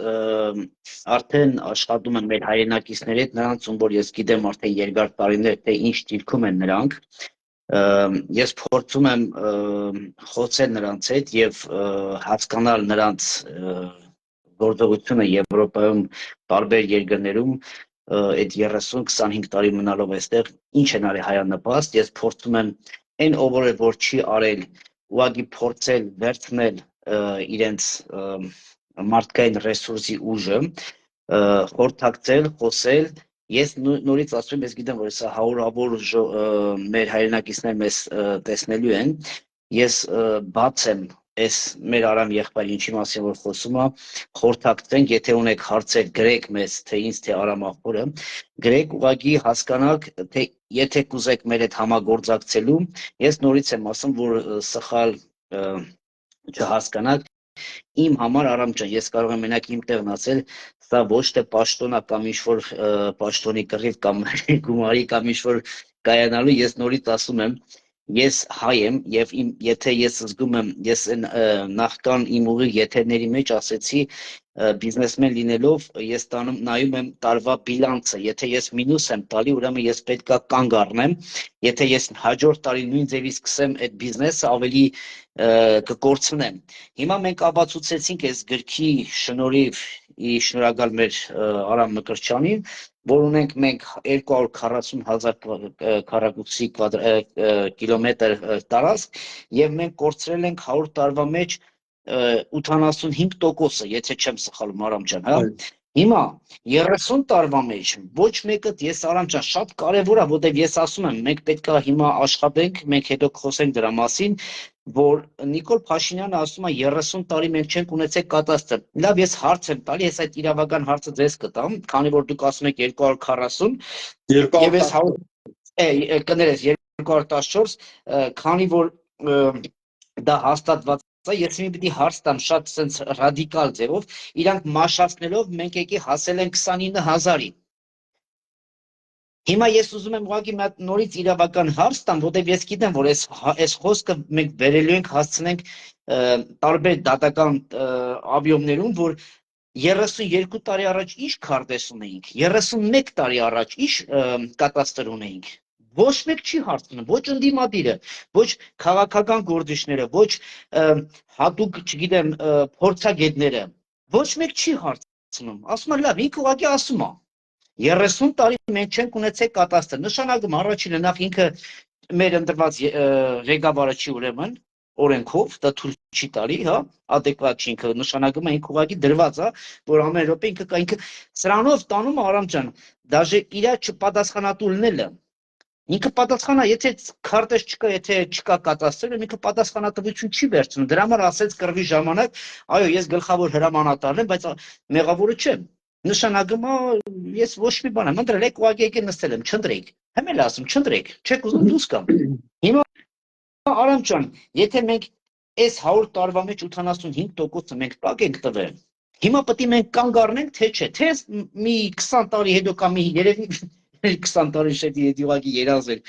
արդեն աշխատում եմ մեր հայրենակիցների հետ, նրանց ում որ ես գիտեմ արդեն երկար տարիներ, թե ինչ դիրքում են նրանք, ես փորձում եմ խոսել նրանց հետ եւ հասկանալ նրանց գործողությունը Եվրոպայում, տարբեր երկրներում, այդ 30-25 տարի մնալով այստեղ ինչ են արել հայանպաստ, ես փորձում եմ այն ով որ չի արել, ուղղակի փորձել վերցնել իրենց մարդկային ռեսուրսի ուժը, խորհրդակցել, խոսել, ես նորից ասում եմ, ես գիտեմ, որ սա հարյուրավոր մեր հայրենակիցներ մեզ տեսնելու են, ես բաց եմ այս մեր Արամ եղբայրը ինչի մասին որ խոսում է, խորհրդակցենք, եթե ունեք հարցեր գրեք մեզ, թե ինձ, թե Արամ ախորը, գրեք ուղղակի հասկանաք, թե եթե կուզեք մեր հետ համագործակցելու, ես նորից եմ ասում, որ սխալ չհասկանաք, իմ համար Արամ ջան, ես կարող եմ մենակ իմ տեղն ասել, սա ոչ թե պաշտոնա կամ ինչ-որ պաշտոնի կռիվ կամ գումարի կամ ինչ-որ կայանալու, ես նորից ասում եմ, ես հայ եմ եւ եթե ես զգում եմ, ես նախքան իմ ուղիղ եթերների մեջ ասեցի, բիզնեսմեն լինելով, ես նայում եմ տարվա բիլանսը, եթե ես մինուս եմ տալի, ուրեմն ես պետքա կանգ առնեմ, եթե ես հաջորդ տարի նույն ձևի սկսեմ այդ բիզնեսը ավելի կկորցնեմ։ Հիմա մենք ապացուցեցինք այս գրքի շնորհիվ շնորհակալ մեր Արամ Մկրտչյանին, որ ունենք մենք 240,000 քառակուսի կիլոմետր տարածք եւ մենք կորցրել ենք 100 տարվա մեջ 85%-ը, եթե չեմ սխալվում Արամ ջան, հա։ Հիմա 30 տարվա մեջ ոչ մեկը ես Արամ ջան շատ կարևոր է, որտեղ ես ասում եմ, մենք պետքա հիմա աշխատենք, մենք հետո խոսենք դրա մասին, որ Նիկոլ Փաշինյանը ասում է 30 տարի մենք չենք ունեցել կատաստր։ Լավ, ես հարց եմ տալի, ես այդ իրավական հարցը ձեզ կտամ, քանի որ դուք ասում եք 240, եւ ես կներես 214, քանի որ դա հաստատված ես մի պիտի հարց տամ շատ sense ռադիկալ ձևով, իրանք մաշացնելով մենք եկի հասել են 29000-ի։ Հիմա ես ուզում եմ ուղղակի մի հատ նորից իրավական հարց տամ, որտեղ ես գիտեմ, որ այս խոսքը մենք վերելու ենք հասցնենք տարբեր դատական աբյոմներում, որ 32 տարի առաջ ինչ քարտեզ ունեինք, 31 տարի առաջ ինչ կատաստր ունեինք։ Ոչ մեկ չի հարցնում, ոչ ընդդիմադիրը, ոչ քաղաքական գործիչները, ոչ հատուկ, չգիտեմ, փորձագետները, ոչ մեկ չի հարցնում։ Ասում են, լավ, ինքը ուղղակի ասում է։ 30 տարի մենք չենք ունեցել կատաստր։ Նշանակում առաջինը նախ ինքը մեր ընտրված ղեկավարը չի ուրեմն օրենքով, դա թույլ չի տալի, հա, adekvat չի ինքը, նշանակում է ինքը ուղղակի դրված է, որ ամեն րոպե ինքը սրանով տանում է Արամ ջան, դաժե իրա չպատասխանատու լինելը։ Ինքը պատասխանա, եթե քարտեզ չկա, եթե չկա կատաստր, ինքը պատասխանատվություն չի վերցնում։ Դրա համար ասեց կռվի ժամանակ, այո, ես գլխավոր հրամանատարն եմ, բայց մեղավորը չեմ։ Նշանակում է, ես ոչ մի բան եմ, ընտրել եք, ուղղակի եկել նստել եմ, չընտրեք։ Հեմ էլ ասում, չընտրեք, չեք ուզում դուրս գամ։ Հիմա Արամ ջան, եթե մենք այս 100 տարվա մեջ 85%-ը մենք տակ ենք տվել, հիմա պետք է մենք կանգ առնենք, թե չէ, թե մի 20 տարի հետո կամ մի երևի 20 տարի շետի հետ ուղղակի երազել,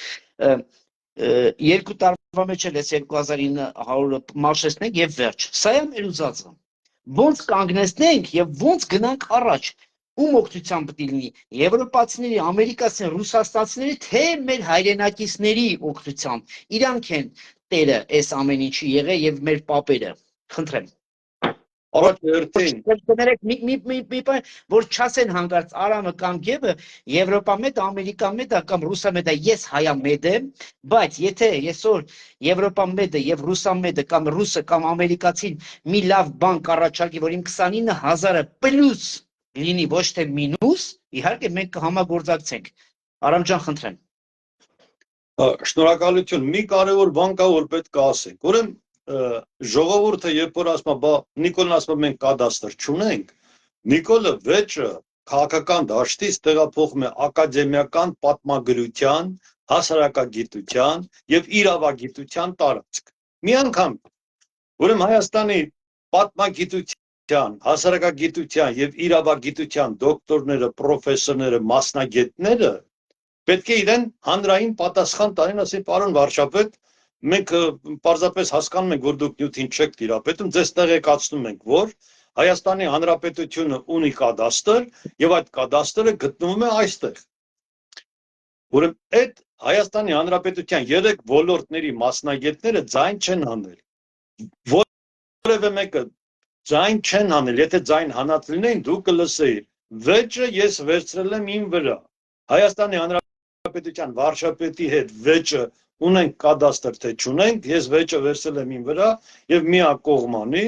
2 տարվա մեջ էլ այս 2900-ը մաշեցնենք եւ վերջ։ Սա է մեր ուզածը։ Ոնց կանգնեցնենք եւ ոնց գնանք առաջ։ Ում օգնությամբ պետք է լինի, եվրոպացիների, ամերիկացիների, ռուսաստանցիների, թե մեր հայրենակիցների օգնությամբ։ Իրանք են տերը այս ամեն ինչի եղել եւ մեր պապերը։ Խնդրեմ։ Որ չասեն հանկարծ Արամը կամ Գևը Եվրոպա մետ, Ամերիկա մետ կամ Ռուսա մետ, ես հայա մետ եմ, բայց եթե այսօր Եվրոպա մետը եւ Ռուսա մետը կամ ռուսը կամ ամերիկացին մի լավ բան կառաջարկի, որ իմ 29000-ը պլյուս լինի, ոչ թե մինուս, իհարկե մենք կհամագործակցենք։ Արամ ջան, խնդրեմ։ Շնորհակալություն։ Մի կարևոր բան կա, որ պետք է ասենք։ Ուրեմն ժողովուրդը երբ որ ասում է, բա Նիկոլն ասում է մենք կադաստր չունենք, Նիկոլը վեճը քաղաքական դաշտից տեղափոխում է ակադեմիական պատմագրության, հասարակագիտության եւ իրավագիտության տարածք։ Մի անգամ ուրեմն Հայաստանի պատմագիտության, հասարակագիտության եւ իրավագիտության դոկտորները, պրոֆեսորները, մասնագետները պետք է իրեն հանրային պատասխան տալին, ասի պարոն վարչապետ, մենք պարզապես հասկանում ենք, որ դուք նյութին չեք տիրապետում, ձեզ տեղեկացնում ենք, որ Հայաստանի Հանրապետությունը ունի կադաստր եւ այդ կադաստրը գտնվում է այստեղ։ Ուրեմն այդ Հայաստանի Հանրապետության 3 ոլորտների մասնագետները ձայն չեն հանել։ Որևէ մեկը ձայն չեն հանել, եթե ձայն հանած լինեին, դու կլսեիր։ Վեճը ես վերցրել եմ իմ վրա։ Հայաստանի Հանրապետության վարչապետի հետ վեճը ունենք կադաստր թե չունենք, ես վեճը վերցրել եմ իմ վրա եւ միակողմանի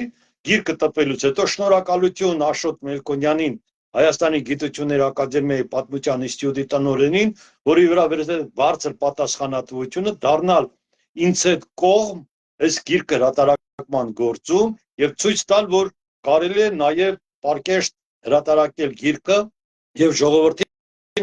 գիրքը տպելուց հետո շնորհակալություն Աշոտ Մելքոնյանին, Հայաստանի Գիտությունների Ակադեմիայի Պատմության ինստիտուտի տնօրենին, որի վրա վերցրել բարձր պատասխանատվությունը դառնալ ինձ հետ կողմ այս գիրքը հրատարակման գործում եւ ցույց տալ, որ կարելի է նաեւ պարկեշտ հրատարակել գիրքը եւ ժողովրդին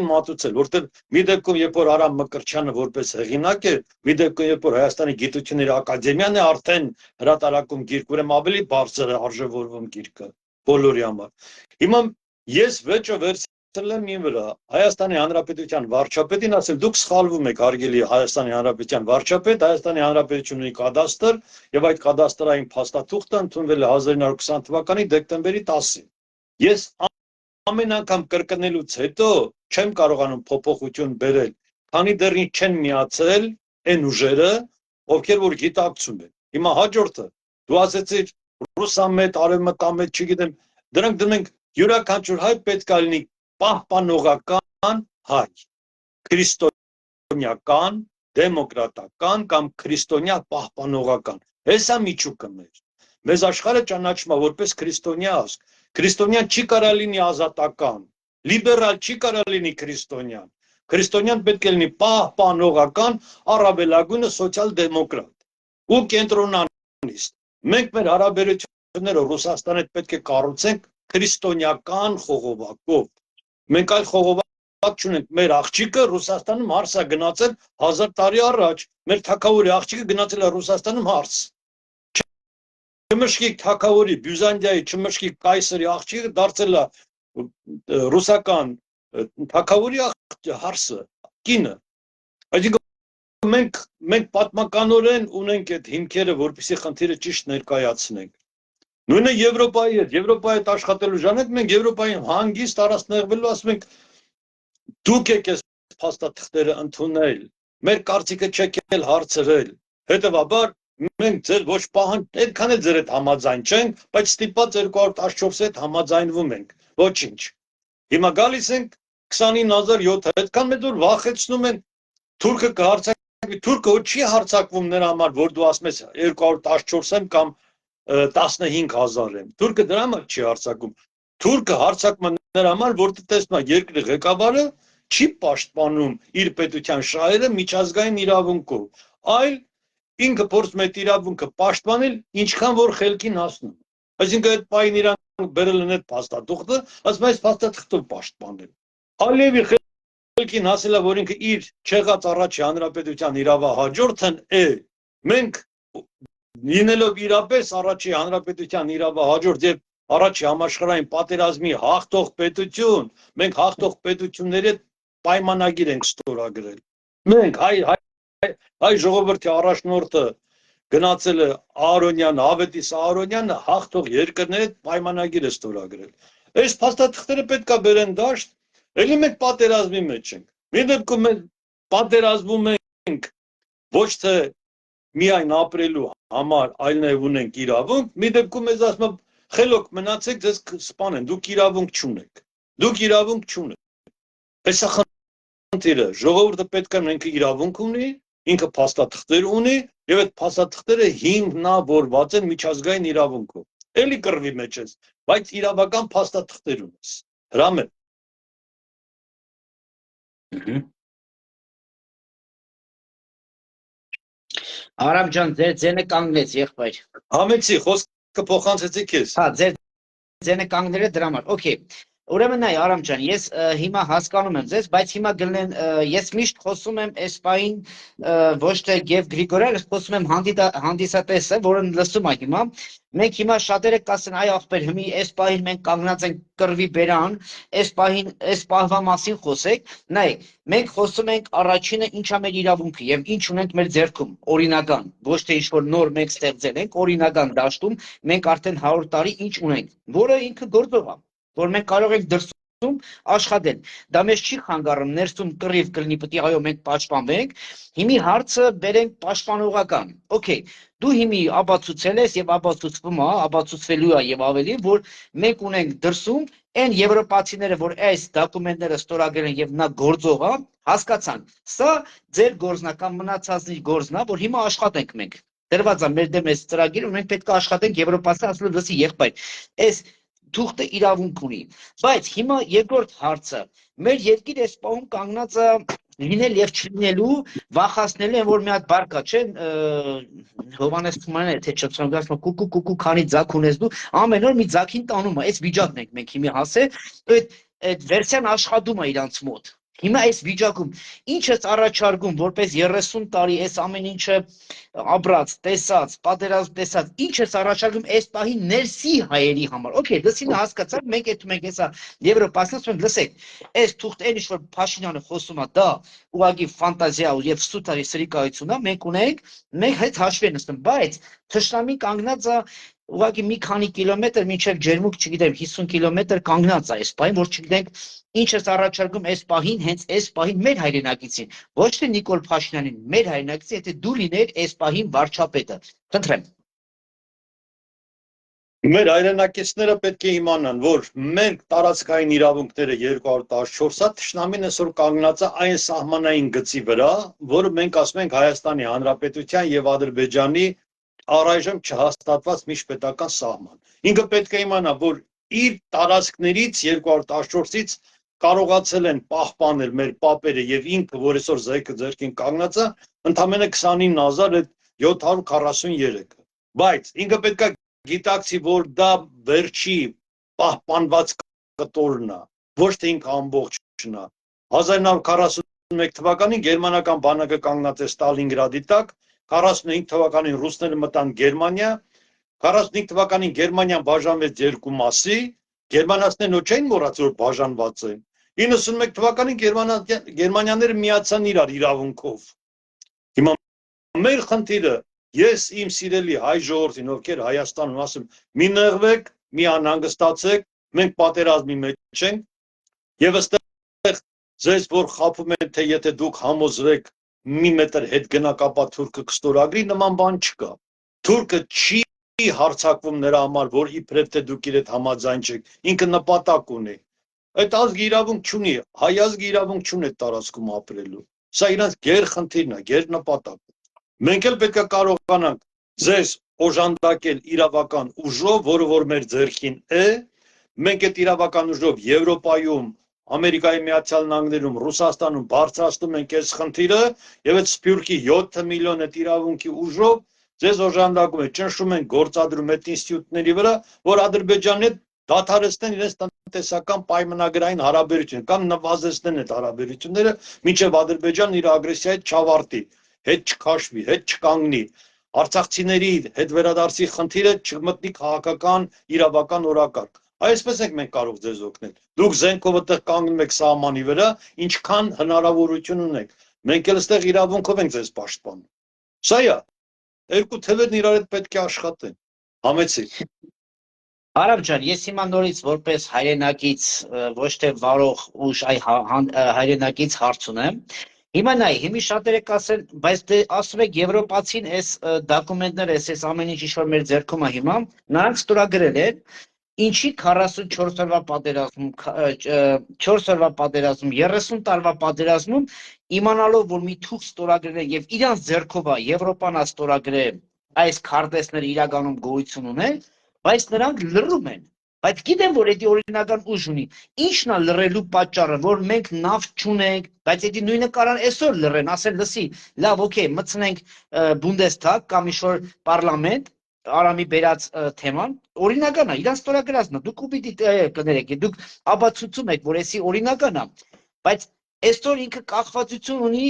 մատուցել, որտեղ մի դեպքում երբ որ Արամ Մկրտչյանը որպես հեղինակ է, մի դեպքում երբ որ Հայաստանի Գիտությունների Ակադեմիան է արդեն հրատարակում գիրք, ուրեմն ավելի բարձր է արժևորվում գիրքը բոլորի համար։ Հիմա ես վեճը վերցրել եմ իմ վրա, Հայաստանի Հանրապետության վարչապետին ասել, դուք սխալվում եք, հարգելի Հայաստանի Հանրապետության վարչապետ, Հայաստանի Հանրապետությունն ունի կադաստր եւ այդ կադաստրային փաստաթուղթը ընդունվել է 1920 թվականի դեկտեմբերի 10-ին։ Ես ամեն անգամ կրկնելուց հետո չեմ կարողանում փոփոխություն բերել, քանի դեռ չեն միացել այն ուժերը, ովքեր որ գիտակցում են։ Հիմա հաջորդը դու ասեցիր ռուսամետ, արևմտամետ, չգիտեմ, դրանք դնենք յուրաքանչյուր հայ պետք է լինի պահպանողական հայ, քրիստոնեական, դեմոկրատական կամ քրիստոնյա պահպանողական։ Հեսա միջուկը մեր։ Մեզ աշխարհը ճանաչում է որպես քրիստոնյա ազգ։ Քրիստոնյան չի կարող լինի ազատական, լիբերալ չի կարող լինի քրիստոնյան։ Քրիստոնյան պետք է լինի պահպանողական, առավելագույնը սոցիալ-դեմոկրատ ու կենտրոնանիստ։ Մենք մեր հարաբերությունները Ռուսաստանի հետ պետք է կառուցենք քրիստոնեական խողովակով։ Մենք այլ խողովակ չունենք։ Մեր աղջիկը Ռուսաստանում հարս է գնացել 1000 տարի առաջ։ Մեր թագավորի աղջիկը գնացել է Ռուսաստանում հարս։ Չմշկիկ թագավորի Բյուզանդիայի չմշկիկ կայսրի աղջիկը դարձել է ռուսական թագավորի հարսը, կինը։ Այսինքն մենք պատմականորեն ունենք այդ հիմքերը, որպեսզի խնդիրը ճիշտ ներկայացնենք։ Նույնը Եվրոպայի հետ, Եվրոպայի հետ աշխատելու ժամանակ մենք Եվրոպային հանգիստ առանցնեղվելու ասում ենք դուք եք այս փաստաթղթերը ընդունել, մեր կարծիքը չեք էլ հարցրել։ Հետևաբար մենք ձեր ոչ պահանջ, այդքան էլ ձեր հետ համաձայն չենք, բայց ստիպված 214-ի հետ համաձայնվում ենք։ Ոչինչ։ Հիմա գալիս ենք 29007, այդքան մեծ որ վախեցնում են թուրքը կհարցակվի, թուրքը չի հարցակվում նրա համար, որ դու ասում ես 214 եմ կամ 15000 եմ։ Թուրքը դրա համար չի հարցակում։ Թուրքը հարցակում է նրա համար, որտեղ տեսնում է երկրի ղեկավարը չի պաշտպանում իր պետության շահերը միջազգային իրավունքով, այլ ինքը փորձում է այդ իրավունքը պաշտպանել, ինչքան որ խելքին հասնում։ Այսինքն այդ պահին իրանք բերել են այդ փաստաթուղթը, ասում այս փաստաթղթով պաշտպանել։ Ալիևի խելքին հասել է, որ ինքը իր չեղած առաջի հանրապետության իրավահաջորդն է։ Մենք լինելով իրապես առաջի հանրապետության իրավահաջորդ եւ առաջի համաշխարհային պատերազմի հաղթող պետություն, մենք հաղթող պետությունների հետ պայմանագիր ենք ստորագրել։ Մենք հայ ժողովրդի առաջնորդը գնացել է Ահարոնյանը, Ավետիս Ահարոնյանը հաղթող երկրների հետ պայմանագիր է ստորագրել։ Այս փաստաթղթերը պետք է բերեն դաշտ, ելի մենք պատերազմի մեջ ենք։ Մի դեպքում մենք պատերազմում ենք ոչ թե միայն ապրելու համար, այլ նաև ունենք իրավունք, մի դեպքում մեզ ասում են խելոք մնացեք, ձեզ սպանեն, դուք իրավունք չունեք։ Դուք իրավունք չունեք։ Այս է խնդիրը, ժողովուրդը պետք է ինքը իրավունք ունի, ինքը փաստաթղթեր ունի, եւ այդ փաստաթղթերը հիմնավորված են միջազգային իրավունքով։ Էլի կռվի մեջ ես, բայց իրավական փաստաթղթեր ունես։ Հրամեն։ Արամ ջան, ձեր ձենը կանգնեց, եղբայր։ Համեցի, խոսքը փոխանցեցի քեզ։ Հա, ձեր ձենը կանգնել է դրա համար։ Okay։ Ուրեմն նայ Արամ ջան, ես հիմա հասկանում եմ ձեզ, բայց հիմա գլեն ես միշտ խոսում եմ այս պահին ոչ թե Գև Գրիգորյանը, խոսում եմ հանդիսատեսը, որը լսում է հիմա։ Մենք հիմա շատերը կասեն, այ ախպեր, հիմի այս պահին մենք կանգնած ենք կռվի բերան, այս պահին այս պահվա մասին խոսեք։ Նայ, մենք խոսում ենք առաջինը ինչա մեր իրավունքը եւ ինչ ունենք մեր ձեռքում, օրինական, ոչ թե ինչ որ նոր մենք ստեղծել ենք, օրինական դաշտում մենք արդեն 100 տարի ինչ ունենք, որը ինքը գործող է, որ մենք կարող ենք դրսում աշխատել։ Դա մեզ չի խանգարում, ներսում կռիվ կլինի, պետք է այո մենք պաշտպանվենք։ Հիմի հարցը բերենք պաշտպանողական։ Okay, դու հիմի ապացուցել ես եւ ապացուցվում է, ապացուցվելու է եւ ավելի, որ մենք ունենք դրսում այն եվրոպացիները, որ այս դոկումենտները ստորագրել են եւ նա գործող է, հասկացան։ Սա ձեր գործնական մնացածի գործն է, որ հիմա աշխատենք մենք։ Դրված է մեր դեմ այս ծրագիրը, մենք պետք է աշխատենք եվրոպացի ասելու լսի եղբայր։ Այս թուղթը իրավունք ունի, բայց հիմա երկրորդ հարցը, մեր երկիրը այս պահում կանգնած է լինել եւ չլինելու, վախացնել են, որ մի հատ բար կա, չէ՞, Հովանես Թումանյանը, թե չծնգացնո կուկու քանի ձակ ունես դու, ամեն օր մի ձակին տանում է, այս վիճակն ենք մենք հիմա հասել, այդ վերսիան աշխատում է իրանց մոտ։ Հիմա այս վիճակում ինչ ես առաջարկում, որպես 30 տարի այս ամեն ինչը ապրած, տեսած, պատերազմ տեսած, ինչ ես առաջարկում այս պահի ներսի հայերի համար։ Okay, լսին հասկացար, մենք մենք հեսա Եվրոպասից մենք լսեք, այս թուղթ այն ինչ որ Փաշինյանը խոսում է, դա ուղղակի ֆանտազիա եւ սուտարի սրիկայություն է, մենք ունենք, մենք հետ հաշվի ենք նստում, բայց թշնամի կանգնած է ուղղակի մի քանի կիլոմետր մինչև Ջերմուկ, չգիտեմ, 50 կիլոմետր կանգնած է այս պահին, որ չգիտենք ինչ ես առաջարկում այս պահին, հենց այս պահին մեր հայրենակիցին, ոչ թե Նիկոլ Փաշինյանին, մեր հայրենակիցին, եթե դու լիներ այս պահին վարչապետը։ Խնդրեմ։ Մեր հայրենակիցները պետք է իմանան, որ մեր տարածքային իրավունքները 214-ը թշնամին այսօր կանգնած է այն սահմանային գծի վրա, որը մենք ասում ենք Հայաստանի Հանրապետության եւ Ադրբեջանի առայժմ չհաստատված միջպետական սահման։ Ինքը պետք է իմանա, որ իր տարածքներից 214-ից կարողացել են պահպանել մեր պապերը եւ ինքը, որ այսօր զայքը ձերքին կանգնած է, ընդամենը 29743-ը։ Բայց ինքը պետք է գիտակցի, որ դա վերջի պահպանված կտորն է, ոչ թե ինքը ամբողջն է։ 1941 թվականին գերմանական բանակը կանգնած է Ստալինգրադի տակ, 45 թվականին ռուսները մտան Գերմանիա, 45 թվականին Գերմանիան բաժանվեց երկու մասի, գերմանացիներն ոչ էին մոռացել որ բաժանված են։ 91 թվականին գերմանյաները միացան իրար իրավունքով։ Հիմա մեր խնդիրը ես իմ սիրելի հայ ժողովրդին, ովքեր Հայաստանում ասում, մի նեղվեք, մի անհանգստացեք, մենք պատերազմի մեջ ենք եւ ըստեղ ձեզ որ խափում են թե եթե դուք համոզվեք մի մետր հետ գնաք ապա թուրքը կստորագրի, նման բան չկա։ Թուրքը չի հարցակվում նրա համար, որ իբրև թե դուք իր հետ համաձայն չեք, ինքը նպատակ ունի։ Այդ ազգը իրավունք չունի, հայ ազգը իրավունք չունի տարածքում ապրելու։ Սա իրանց գեր խնդիրն է, գեր նպատակ։ Մենք էլ պետք է կարողանանք ձեզ օժանդակել իրավական ուժով, որը որ մեր ձեռքին է, մենք այդ իրավական ուժով Եվրոպայում, Ամերիկայի Միացյալ Նահանգներում, Ռուսաստանում բարձրացնում ենք այս խնդիրը եւ այդ սփյուռքի 7 միլիոն այդ իրավունքի ուժով ձեզ օժանդակում են, ճնշում են, գործադրում այդ ինստիտուտների վրա, որ Ադրբեջանի հետ դադարեցնեն իրենց տնտեսական պայմանագրային հարաբերությունները կամ նվազեցնեն այդ հարաբերությունները, մինչև Ադրբեջանն իր ագրեսիայից չավարտի, հետ չքաշվի, հետ չկանգնի, արցախցիների հետ վերադարձի խնդիրը չմտնի քաղաքական իրավական օրակարգ։ Այսպես ենք մենք կարող ձեզ օգնել։ Դուք զենքով այդտեղ կանգնում եք սահմանի վրա, ինչքան հնարավորություն ունեք։ Մենք էլ այստեղ իրավունքով ենք ձեզ պաշտպանում։ Սա է, երկու թևերն իրար հետ պետք է աշխատեն։ Համեցեք։ Արամ ջան, ես հիմա նորից որպես հայրենակից ոչ թե վարող ուժ, այ հայրենակից հարց ունեմ։ Հիմա նայ, հիմի շատերը կասեն, բայց դե ասում եք եվրոպացին այս դոկումենտները, այս ամեն ինչ ինչ որ մեր ձեռքում է հիմա, նրանք ստորագրել են, ինչի 44 տարվա պատերազմում, 4 տարվա պատերազմում, 30 տարվա պատերազմում իմանալով, որ մի թուղթ ստորագրել են եւ իրանց ձեռքով է Եվրոպան է ստորագրել այս քարտեզները իրականում գոյություն ունեն, բայց նրանք լռում են։ Բայց գիտեմ, որ դա օրինական ուժ ունի։ Ինչն է լռելու պատճառը, որ մենք նավթ չունենք, բայց դա նույնը կարան այսօր լռեն, ասեն, լսի, լավ, օքեյ, մտցնենք Բունդեսթագ կամ ինչ-որ պարլամենտ, Արամի բերած թեման, օրինական է, իրանց ստորագրածն է, դուք ու պիտի կներեք, դուք ապացուցում եք, որ էսի օրինական է, բայց այսօր ինքը կախվածություն ունի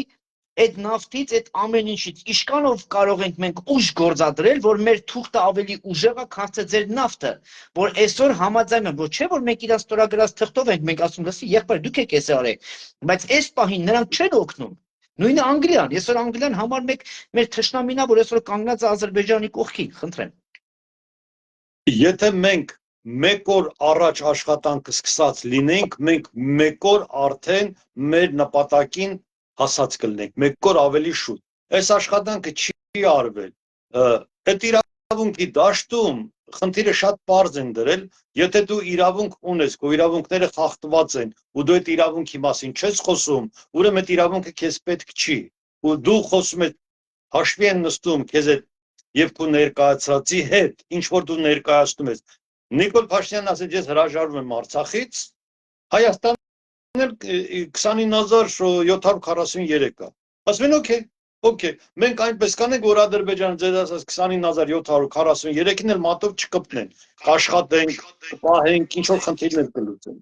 այդ նավթից, այդ ամեն ինչից, իշքանով կարող ենք մենք ուժ գործադրել, որ մեր թուղթը ավելի ուժեղ է, քան ձեր նավթը, որ այսօր համաձայն եմ, որ չէ, որ մենք իրաց ստորագրած թղթով ենք, մենք ասում, լսի, եղբայր, դուք եք էսը արեք, բայց այս պահին նրանք չեն օգնում։ Նույնը Անգլիան, այսօր Անգլիան համար մեր թշնամին է, որ այսօր կանգնած է Ադրբեջանի կողքին, խնդրեմ։ Եթե մենք մեկ օր առաջ աշխատանքը սկսած լինենք, մենք մեկ օր արդեն մեր նպատակին հասած կլինենք, մեկ օր ավելի շուտ։ Այս աշխատանքը չի արվել։ Այդ իրավունքի դաշտում խնդիրը շատ պարզ են դրել, եթե դու իրավունք ունես, քո իրավունքները խախտված են, ու դու այդ իրավունքի մասին չես խոսում, ուրեմն այդ իրավունքը քեզ պետք չի, ու դու խոսում ես, հաշվի են նստում քեզ այդ եւ քո ներկայացրածի հետ, ինչ որ դու ներկայացնում ես։ Նիկոլ Փաշինյանն ասեց, ես հրաժարվում եմ Արցախից, Հայաստանն էլ 29743 կա։ Ասում են, օքեյ, մենք այնպես կանենք, որ Ադրբեջանը ձեզ ասած 29743-ին էլ մատով չկպնեն, աշխատենք, պահենք, ինչ որ խնդիրներ կլուծեն։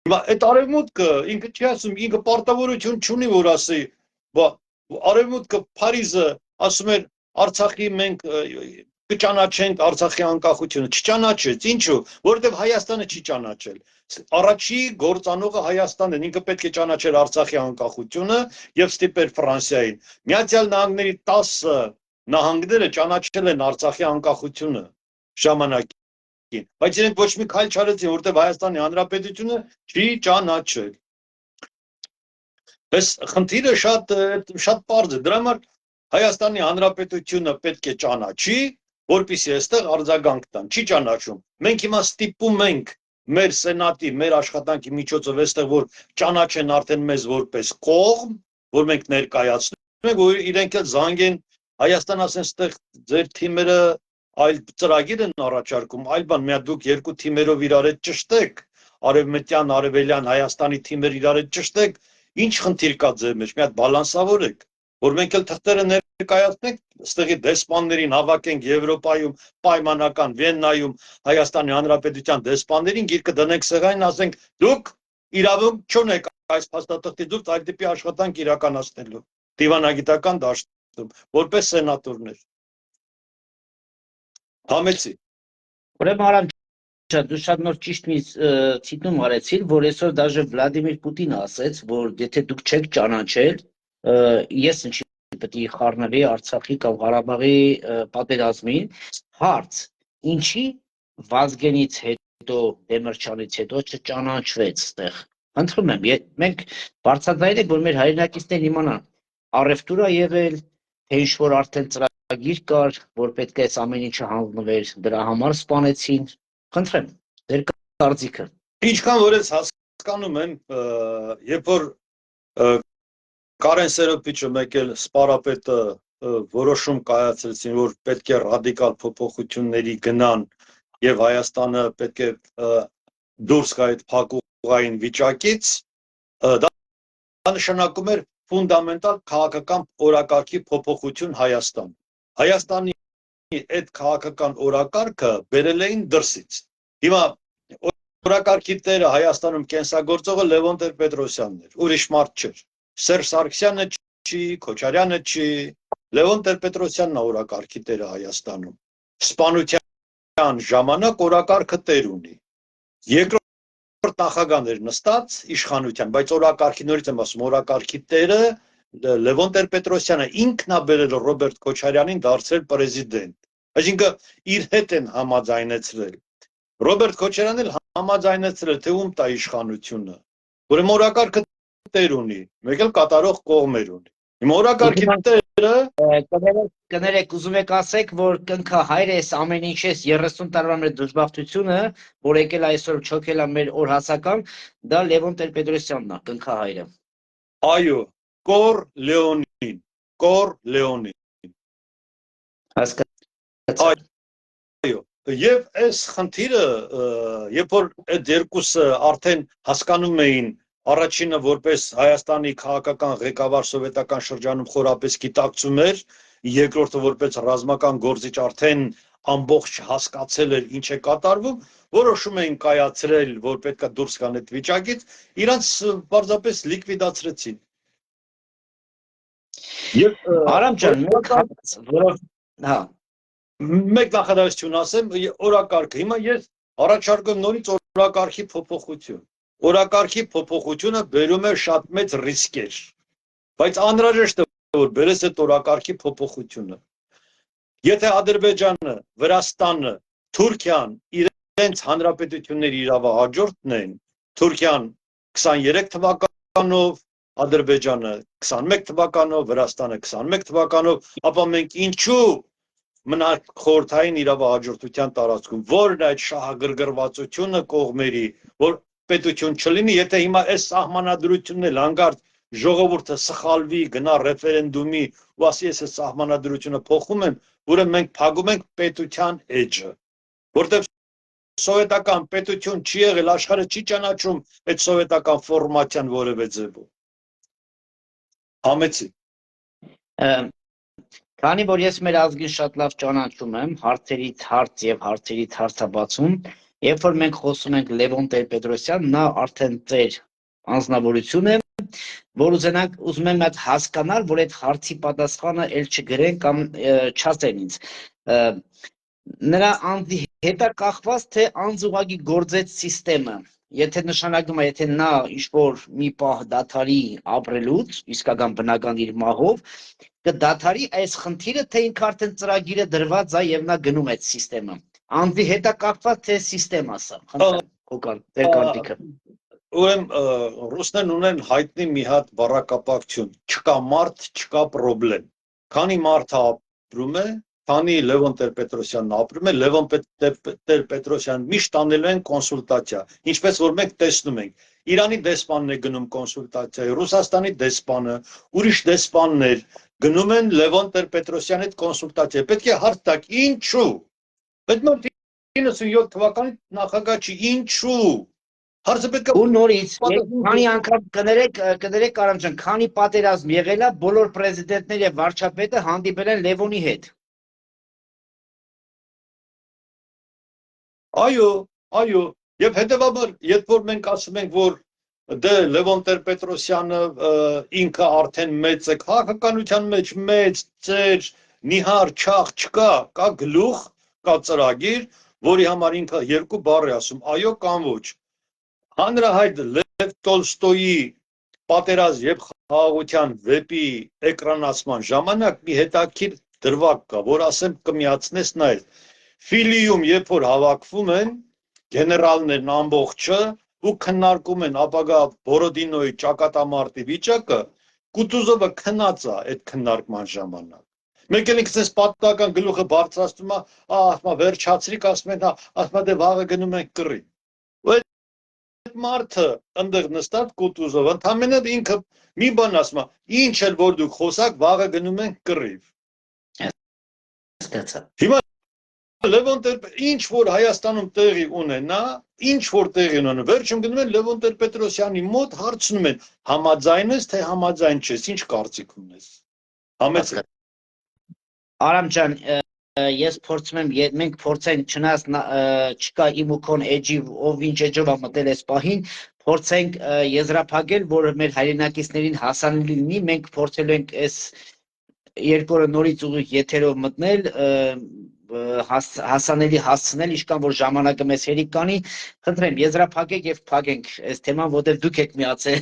Հիմա այդ արևմուտքը ինքը չի ասում, ինքը պարտավորություն չունի, որ ասի, արևմուտքը Փարիզը ասում էր Արցախի մենք կճանաչենք Արցախի անկախությունը, չճանաչեց, ինչու, որովհետև Հայաստանը չի ճանաչել։ Առաջի գործանողը Հայաստանն է, ինքը պետք է ճանաչեր Արցախի անկախությունը եւ ստիպեր Ֆրանսիային։ Միացյալ Նահանգների 10 նահանգները ճանաչել են Արցախի անկախությունը ժամանակին, բայց իրենք ոչ մի քայլ չարեցին, որովհետև Հայաստանի Հանրապետությունը չի ճանաչել։ Այս խնդիրը շատ պարզ է, դրա համար Հայաստանի Հանրապետությունը պետք է ճանաչի, որպեսզի այստեղ արձագանք տան, չի ճանաչում։ Մենք հիմա ստիպում ենք մեր սենատի, մեր աշխատանքի միջոցով այստեղ որ ճանաչեն արդեն մեզ որպես կողմ, որ մենք ներկայացնում ենք, որ իրենք էլ զանգեն Հայաստան ասեն, այստեղ ձեր թիմերը այլ ծրագիր են առաջարկում, այլ բան, միա դուք երկու թիմերով իրար հետ ճշտեք, արևմտյան, արևելյան Հայաստանի թիմեր իրար հետ ճշտեք, ինչ խնդիր կա ձեր մեջ, մի հատ բալանսավորեք, որ մենք էլ թղթերը ներկայացնենք, այստեղի դեսպաններին հավաքենք Եվրոպայում, պայմանական Վիեննայում Հայաստանի Հանրապետության դեսպաններին գիրկը դնենք սեղանին, ասենք դուք իրավունք չունեք այս փաստաթղթի դուրս այլ տիպի աշխատանք իրականացնելու դիվանագիտական դաշտում, որպես սենատորներ։ Համեցի։ Ուրեմն Արամ ջան, դու շատ նոր ճիշտ մի ցիտում արեցիր, որ այսօր դաժե Վլադիմիր Պուտինը ասեց, որ եթե դուք չեք ճանաչել, ես ինչի պետք է խառնվի Արցախի կամ Ղարաբաղի պատերազմին, հարց, ինչի Վազգենից հետո, Դեմիրճյանից հետո չճանաչվեց այդտեղ։ Խնդրում եմ, մենք բարձրացնել ենք, որ մեր հայրենակիցներն իմանան, առևտուր է եղել, թե ինչ-որ արդեն ծրագիր կար, որ պետք է այս ամեն ինչը հանձնվեր, դրա համար սպանեցին։ Խնդրեմ, ձեր կարծիքը։ Ինչքան որ ես հասկանում եմ, երբ որ Կարեն Սերոպիչը մեկ էլ սպարապետը որոշում կայացրեցին, որ պետք է ռադիկալ փոփոխությունների գնան եւ Հայաստանը պետք է դուրս գա այդ փակուղային վիճակից, դա նշանակում էր ֆունդամենտալ քաղաքական օրակարգի փոփոխություն Հայաստան։ Հայաստանի այդ քաղաքական օրակարգը բերել էին դրսից։ Հիմա օրակարգի տերը Հայաստանում կենսագործողը Լևոն Տեր-Պետրոսյանն էր, ուրիշ մարդ չէր։ Սերժ Սարգսյանը չի, Քոչարյանը չի, Լևոն Տեր-Պետրոսյանն է օրակարգի տերը Հայաստանում։ Սպանության ժամանակ օրակարգը տեր ունի։ Երկրորդ նախագահն էր նստած իշխանության, բայց օրակարգի նորից եմ ասում, օրակարգի տերը Լևոն Տեր-Պետրոսյանը ինքն է բերել Ռոբերտ Քոչարյանին դարձրել պրեզիդենտ։ Այսինքն իր հետ են համաձայնեցրել։ Ռոբերտ Քոչարյանն էլ համաձայնեցրել, թե ում տա իշխանությունը։ Ուրեմն օրակարգը տեր ունի, մեկ էլ կատարող կողմեր ունի։ Հիմա օրակարգի տերը կներեք, ուզում եք ասեք, որ կնքա հայրես ամեն ինչ ես 30 տարվա մեր դժբախտությունը, որ եկել այսօր չոքել է մեր օրհասական, դա Լևոն Տեր-Պետրոսյանն է, կնքա հայրը։ Այո, Կոր Լեոնին, Կոր Լեոնին։ Հասկացա։ Այո, եւ այս խնդիրը, երբ որ այդ երկուսը արդեն հասկանում էին, առաջինը որպես Հայաստանի քաղաքական ղեկավար սովետական շրջանում խորապես գիտակցում էր, երկրորդը որպես ռազմական գործիչ արդեն ամբողջ հասկացել էր ինչ է կատարվում, որոշում էին կայացրել, որ պետքա դուրս գան այդ վիճակից, իրանց պարզապես լիկվիդացրեցին։ Արամ ջան, հա մեկ նախադասություն ասեմ, օրակարգը։ Հիմա ես առաջարկում նորից օրակարգի փոփոխություն։ Օրակարգի փոփոխությունը բերում է շատ մեծ ռիսկեր, բայց անհրաժեշտ է որ բերես այդ օրակարգի փոփոխությունը։ Եթե Ադրբեջանը, Վրաստանը, Թուրքիան իրենց հանրապետությունների իրավահաջորդն են, Թուրքիան 23 թվականով, Ադրբեջանը 21 թվականով, Վրաստանը 21 թվականով, ապա մենք ինչու մնանք խորհրդային իրավահաջորդության տարածքում, որն է այդ շահագրգռվածությունը կողմերի, որ պետություն չլինի, եթե հիմա այս սահմանադրությունն էլ հանգարտ ժողովուրդը սխալվի, գնա ռեֆերենդումի ու ասի ես այս սահմանադրությունը փոխում եմ, ուրեմն մենք փակում ենք պետության էջը, որտեղ սովետական պետություն չի եղել, աշխարհը չի ճանաչում այդ սովետական ֆորմատյան որևէ ձևով։ Համեցի։ Քանի որ ես մեր ազգին շատ լավ ճանաչում եմ, հարցերից հարց եւ հարցերից հարցաբացում, երբ որ մենք խոսում ենք Լևոն Տեր-Պետրոսյան, նա արդեն ծեր անձնավորություն է, որ ուզում եմ այդ հասկանալ, որ այդ հարցի պատասխանը էլ չգրեն կամ չասեն ինձ։ Նրա անձի հետ է կախված, թե անձ ուղղակի գործեց սիստեմը։ Եթե նշանակում է, եթե նա ինչ-որ մի պահ դադարի ապրելուց, իսկական բնական իր մահով, կդադարի այս խնդիրը, թե ինքը արդեն ծրագիրը դրված է եւ նա գնում է այդ սիստեմը։ Անձի հետ է կապված, թե սիստեմա սա։ Խնդրեմ, Հոկան, ձեր կարծիքը։ Ուրեմն ռուսներն ունեն հայտնի մի հատ բառակապակցություն. չկա մարդ, չկա պրոբլեմ։ Քանի մարդը ապրում է, քանի Լևոն Տեր-Պետրոսյանն ապրում է, Լևոն Տեր-Պետրոսյանն միշտ անելու են կոնսուլտացիա, ինչպես որ մենք տեսնում ենք։ Իրանի դեսպանն է գնում կոնսուլտացիա, Ռուսաստանի դեսպանը, ուրիշ դեսպաններ գնում են Լևոն Տեր-Պետրոսյանի հետ կոնսուլտացիա։ Պետք է հարց տաք, ինչու։ Պետք է 97 թվականի նախագահ չի, ինչու։ Հարցը պետք է ու նորից քանի անգամ կներեք Արամ ջան, քանի պատերազմ եղել է, բոլոր պրեզիդենտները եւ վարչապետը հանդիպել են Լևոնի հետ։ Այո, այո, եւ հետեւաբար, երբ որ մենք ասում ենք, որ դե Լևոն Տեր-Պետրոսյանը ինքը արդեն մեծ է, քաղաքականության մեջ մեծ, ծեր, նիհար, չաղ չկա, կա գլուխ, կա ծրագիր, որի համար ինքը երկու բառ է ասում՝ այո կամ ոչ։ Հանրահայտ Լև Տոլստոյի պատերազմ եւ խաղաղության վեպի էկրանացման ժամանակ մի հետաքրքիր դրվագ կա, որ ասեմ կմիացնես նայել։ Ֆիլիում երբ որ հավաքվում են գեներալներն ամբողջը ու քննարկում են ապագա Բորոդինոյի ճակատամարտի վիճակը, Կուտուզովը քնած է այդ քննարկման ժամանակ։ Մեկ էլ ինքս պատմական գլուխը բարձրացնում է, ասում է վերջացրիք, ասում են, ասում է դե վաղը գնում ենք կռի։ Այդ մարդը ընդեղ նստած Կուտուզովը ընդամենը ինքը մի բան ասում է, ինչ էլ որ դուք խոսակ, վաղը գնում ենք կռիվ։ Հիմա Լևոն ինչ որ Հայաստանում տեղի ունենա, ինչ որ տեղի ունենա, վերջում գնում են Լևոն Տեր-Պետրոսյանի մոտ հարցնում են, համաձայն ես, թե համաձայն չես, ինչ կարծիք ունես։ Համեցեք։ Արամ ջան, ես փորձում եմ, մենք փորձենք, չնայած չկա իմ ու քոն էջի, ով ինչ էջով է մտել այս պահին, փորձենք եզրափակել, որ մեր հայրենակիցներին հասանելի լինի, մենք փորձելու ենք այս երկու օրը նորից ուղիղ եթերով մտնել, հասանելի հասցնել, ինչքան որ ժամանակը մեզ հերիք կանի, խնդրեմ եզրափակեք եւ փակենք այս թեման, որտեղ դուք եք միացել։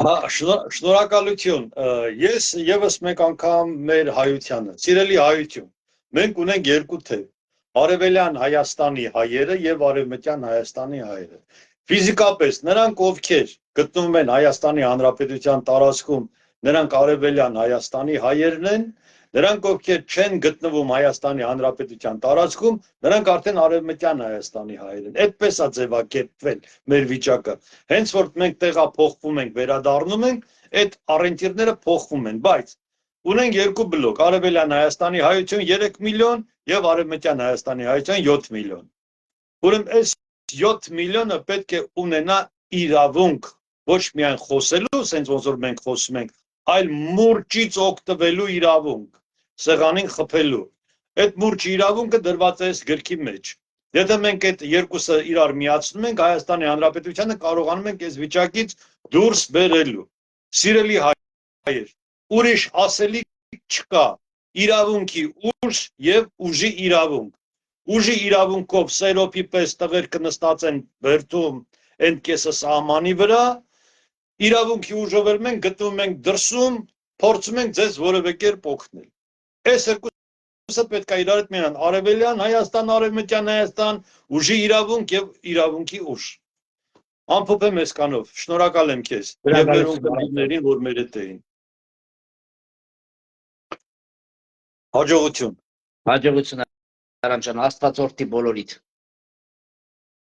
Շնորհակալություն։ Ես եւս մեկ անգամ մեր հայությանը, սիրելի հայություն, մենք ունենք երկու թև՝ Արևելյան Հայաստանի հայերը եւ Արևմտյան Հայաստանի հայերը։ Ֆիզիկապես նրանք, ովքեր գտնվում են Հայաստանի Հանրապետության տարածքում, նրանք Արևելյան Հայաստանի հայերն են, նրանք ովքեր չեն գտնվում Հայաստանի Հանրապետության տարածքում, նրանք արդեն Արևմտյան Հայաստանի հայեր են։ Այդպես է ձևակերպվել մեր վիճակը։ Հենց որ մենք տեղափոխվում ենք, վերադառնում ենք, այդ առընթիրները փոխվում են, բայց ունենք երկու բլոկ՝ Արևելյան Հայաստանի հայություն 3 միլիոն եւ Արևմտյան Հայաստանի հայություն 7 միլիոն։ Ուրեմն այս 7 միլիոնը պետք է ունենա իրավունք ոչ միայն խոսելու, ասենց ոնց որ մենք խոսում ենք, այլ մուրճից օգտվելու իրավունք, սեղանին խփելու։ Այդ մուրճի իրավունքը դրված է այս գրքի մեջ։ Եթե մենք այդ երկուսը իրար միացնում ենք, Հայաստանի Հանրապետությանը կարողանում ենք այս վիճակից դուրս բերելու։ Սիրելի հայեր, ուրիշ ասելիք չկա։ Իրավունքի ուժ եւ ուժի իրավունք։ Ուժի իրավունքով սերոփի պես տղերքը նստած են բերդում այն կեսը սահմանի վրա, իրավունքի ուժով էլ մենք գտնվում ենք դրսում, փորձում ենք ձեզ որևէ կերպ օգնել։ Այս երկուսը պետք է իրար հետ միանան՝ Արևելյան Հայաստան, Արևմտյան Հայաստան, ուժի իրավունք եւ իրավունքի ուժ։ Ամփոփ եմ այսքանով։ Շնորհակալ եմ քեզ եւ մեր ունկնդիրներին, որ մեր հետ էին։ Հաջողություն։ Հաջողություն Արամ ջան, Աստված օրհնի բոլորիդ։